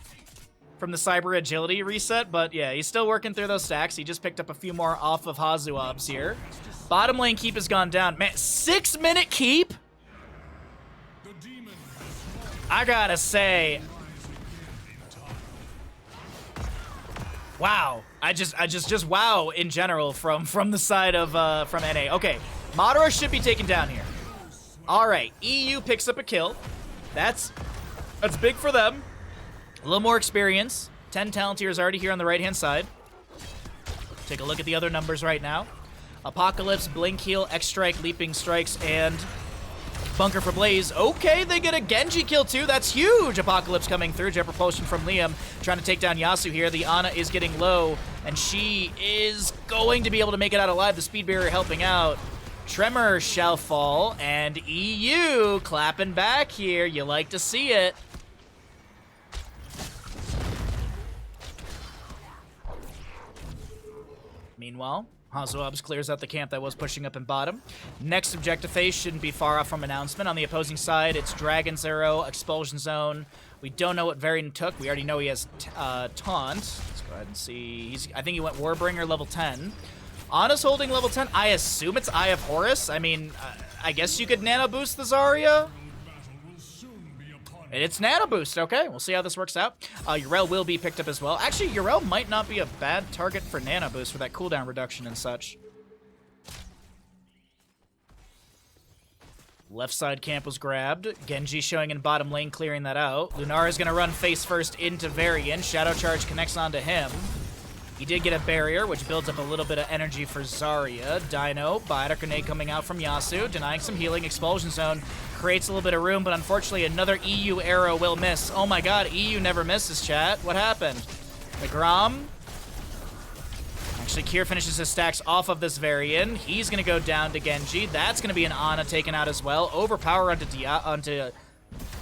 from the Cyber Agility reset, but yeah, he's still working through those stacks. He just picked up a few more off of Hazuabs here. Bottom lane keep has gone down. Man, 6-minute keep? I gotta say, wow. I just wow in general from the side of from NA. Okay, Madara should be taken down here. All right, EU picks up a kill. That's big for them. A little more experience. 10 talent tiers already here on the right-hand side. Take a look at the other numbers right now. Apocalypse, Blink Heal, X-Strike, Leaping Strikes, and Bunker for Blaze. Okay, they get a Genji kill too. That's huge. Apocalypse coming through. Jet Propulsion from Liam. Trying to take down Yasu here. The Ana is getting low, and she is going to be able to make it out alive. The Speed Barrier helping out. Tremor shall fall, and EU clapping back here. You like to see it. Meanwhile, Hazuabs clears out the camp that was pushing up in bottom. Next objective phase shouldn't be far off from announcement. On the opposing side, it's Dragon's Arrow, Expulsion Zone. We don't know what variant took. We already know he has Taunt. Let's go ahead and see. I think he went Warbringer level 10. Ana's holding level 10. I assume it's Eye of Horus. I mean, I guess you could Nano Boost the Zarya. It's Nano Boost. Okay, we'll see how this works out. Yrel will be picked up as well. Actually, Yrel might not be a bad target for Nano Boost for that cooldown reduction and such. Left side camp was grabbed. Genji showing in bottom lane, clearing that out. Lunar is going to run face first into Varian. Shadow Charge connects onto him. He did get a barrier, which builds up a little bit of energy for Zarya. Dino, Biotic Grenade coming out from Yasu, denying some healing. Expulsion Zone creates a little bit of room, but unfortunately another EU arrow will miss. Oh my god, EU never misses, chat. What happened? The Grom. Actually, Kier finishes his stacks off of this Varian. He's going to go down to Genji. That's going to be an Ana taken out as well. Overpower onto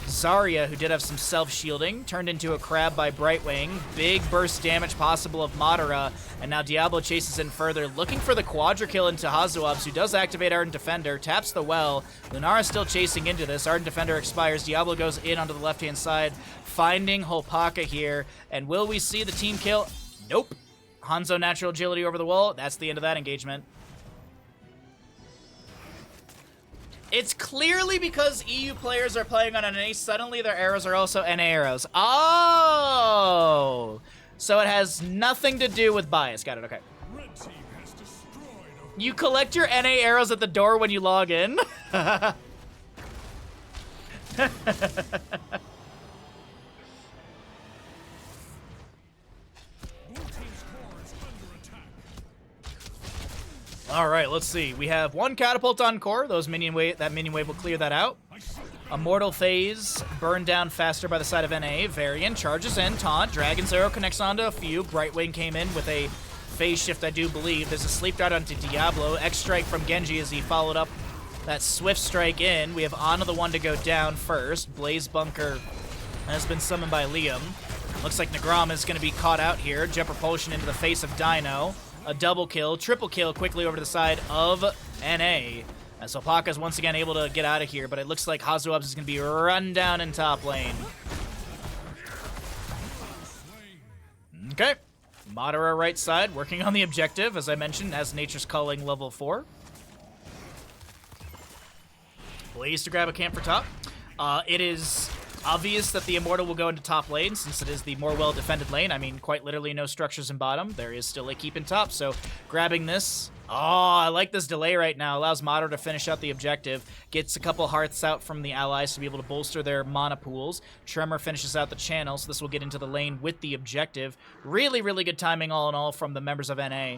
Zarya, who did have some self-shielding, turned into a crab by Brightwing. Big burst damage possible of Madara, and now Diablo chases in further, looking for the quadra kill into Hazuabs, who does activate Ardent Defender, taps the well. Lunara still chasing into this. Ardent Defender expires. Diablo goes in onto the left-hand side, finding Hopaka here. And will we see the team kill? Nope. Hanzo natural agility over the wall. That's the end of that engagement. It's clearly because EU players are playing on NA, suddenly their arrows are also NA arrows. Oh! So it has nothing to do with bias. Got it, okay. You collect your NA arrows at the door when you log in? All right, let's see. We have one catapult on core. That minion wave will clear that out. Immortal phase burned down faster by the side of NA. Varian charges in. Taunt. Dragon's Arrow connects onto a few. Brightwing came in with a phase shift, I do believe. There's a sleep dart onto Diablo. X-Strike from Genji as he followed up that swift strike in. We have Ana the one to go down first. Blaze Bunker has been summoned by Liam. Looks like Nagram is going to be caught out here. Jet Propulsion into the face of Dino. A double kill, triple kill quickly over to the side of NA. As Opaka is once again able to get out of here, but it looks like Hazuabs is going to be run down in top lane. Okay. Madara right side, working on the objective, as I mentioned, as Nature's Calling level 4. Blaze to grab a camp for top. It is obvious that the Immortal will go into top lane, since it is the more well-defended lane. I mean, quite literally no structures in bottom. There is still a keep in top, so grabbing this. Oh, I like this delay right now. Allows Madara to finish out the objective. Gets a couple hearths out from the allies to be able to bolster their mana pools. Tremor finishes out the channel, so this will get into the lane with the objective. Really, really good timing all in all from the members of NA.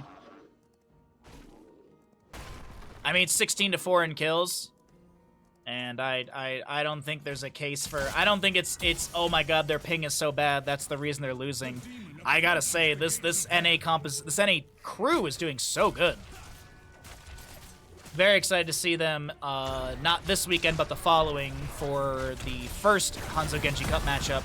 I mean, 16-4 in kills. And I don't think there's a case for... I don't think it's oh my god, their ping is so bad, that's the reason they're losing. I gotta say, this NA this NA crew is doing so good. Very excited to see them, not this weekend, but the following, for the first Hanzo Genji Cup matchup.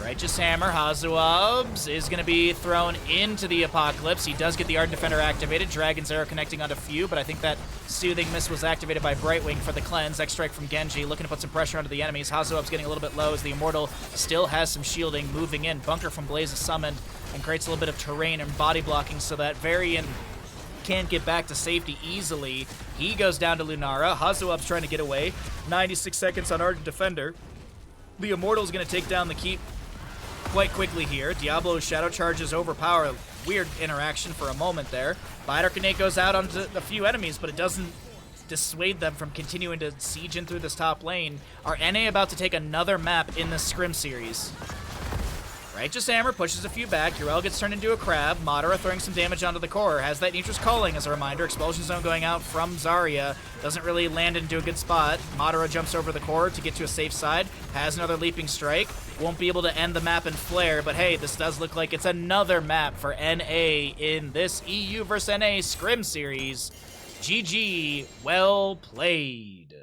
Righteous Hammer, Hazuabs is going to be thrown into the Apocalypse. He does get the Ardent Defender activated. Dragon's Arrow connecting onto Few, but I think that Soothing Mist was activated by Brightwing for the cleanse. X-Strike from Genji, looking to put some pressure onto the enemies. Hazuabs getting a little bit low as the Immortal still has some shielding, moving in. Bunker from Blaze is summoned and creates a little bit of terrain and body blocking so that Varian can't get back to safety easily. He goes down to Lunara. Hazuab's trying to get away. 96 seconds on Ardent Defender. The Immortal's going to take down the keep quite quickly here. Diablo's Shadow Charges overpower. Weird interaction for a moment there. Biter Kinect goes out onto a few enemies, but it doesn't dissuade them from continuing to siege in through this top lane. Are NA about to take another map in the Scrim series? Righteous Hammer pushes a few back. Uriel gets turned into a crab. Madara throwing some damage onto the core. Has that Nitrous Calling as a reminder. Expulsion Zone going out from Zarya. Doesn't really land into a good spot. Madara jumps over the core to get to a safe side. Has another Leaping Strike. Won't be able to end the map in Flare, but hey, this does look like it's another map for NA in this EU vs NA Scrim series. GG, well played.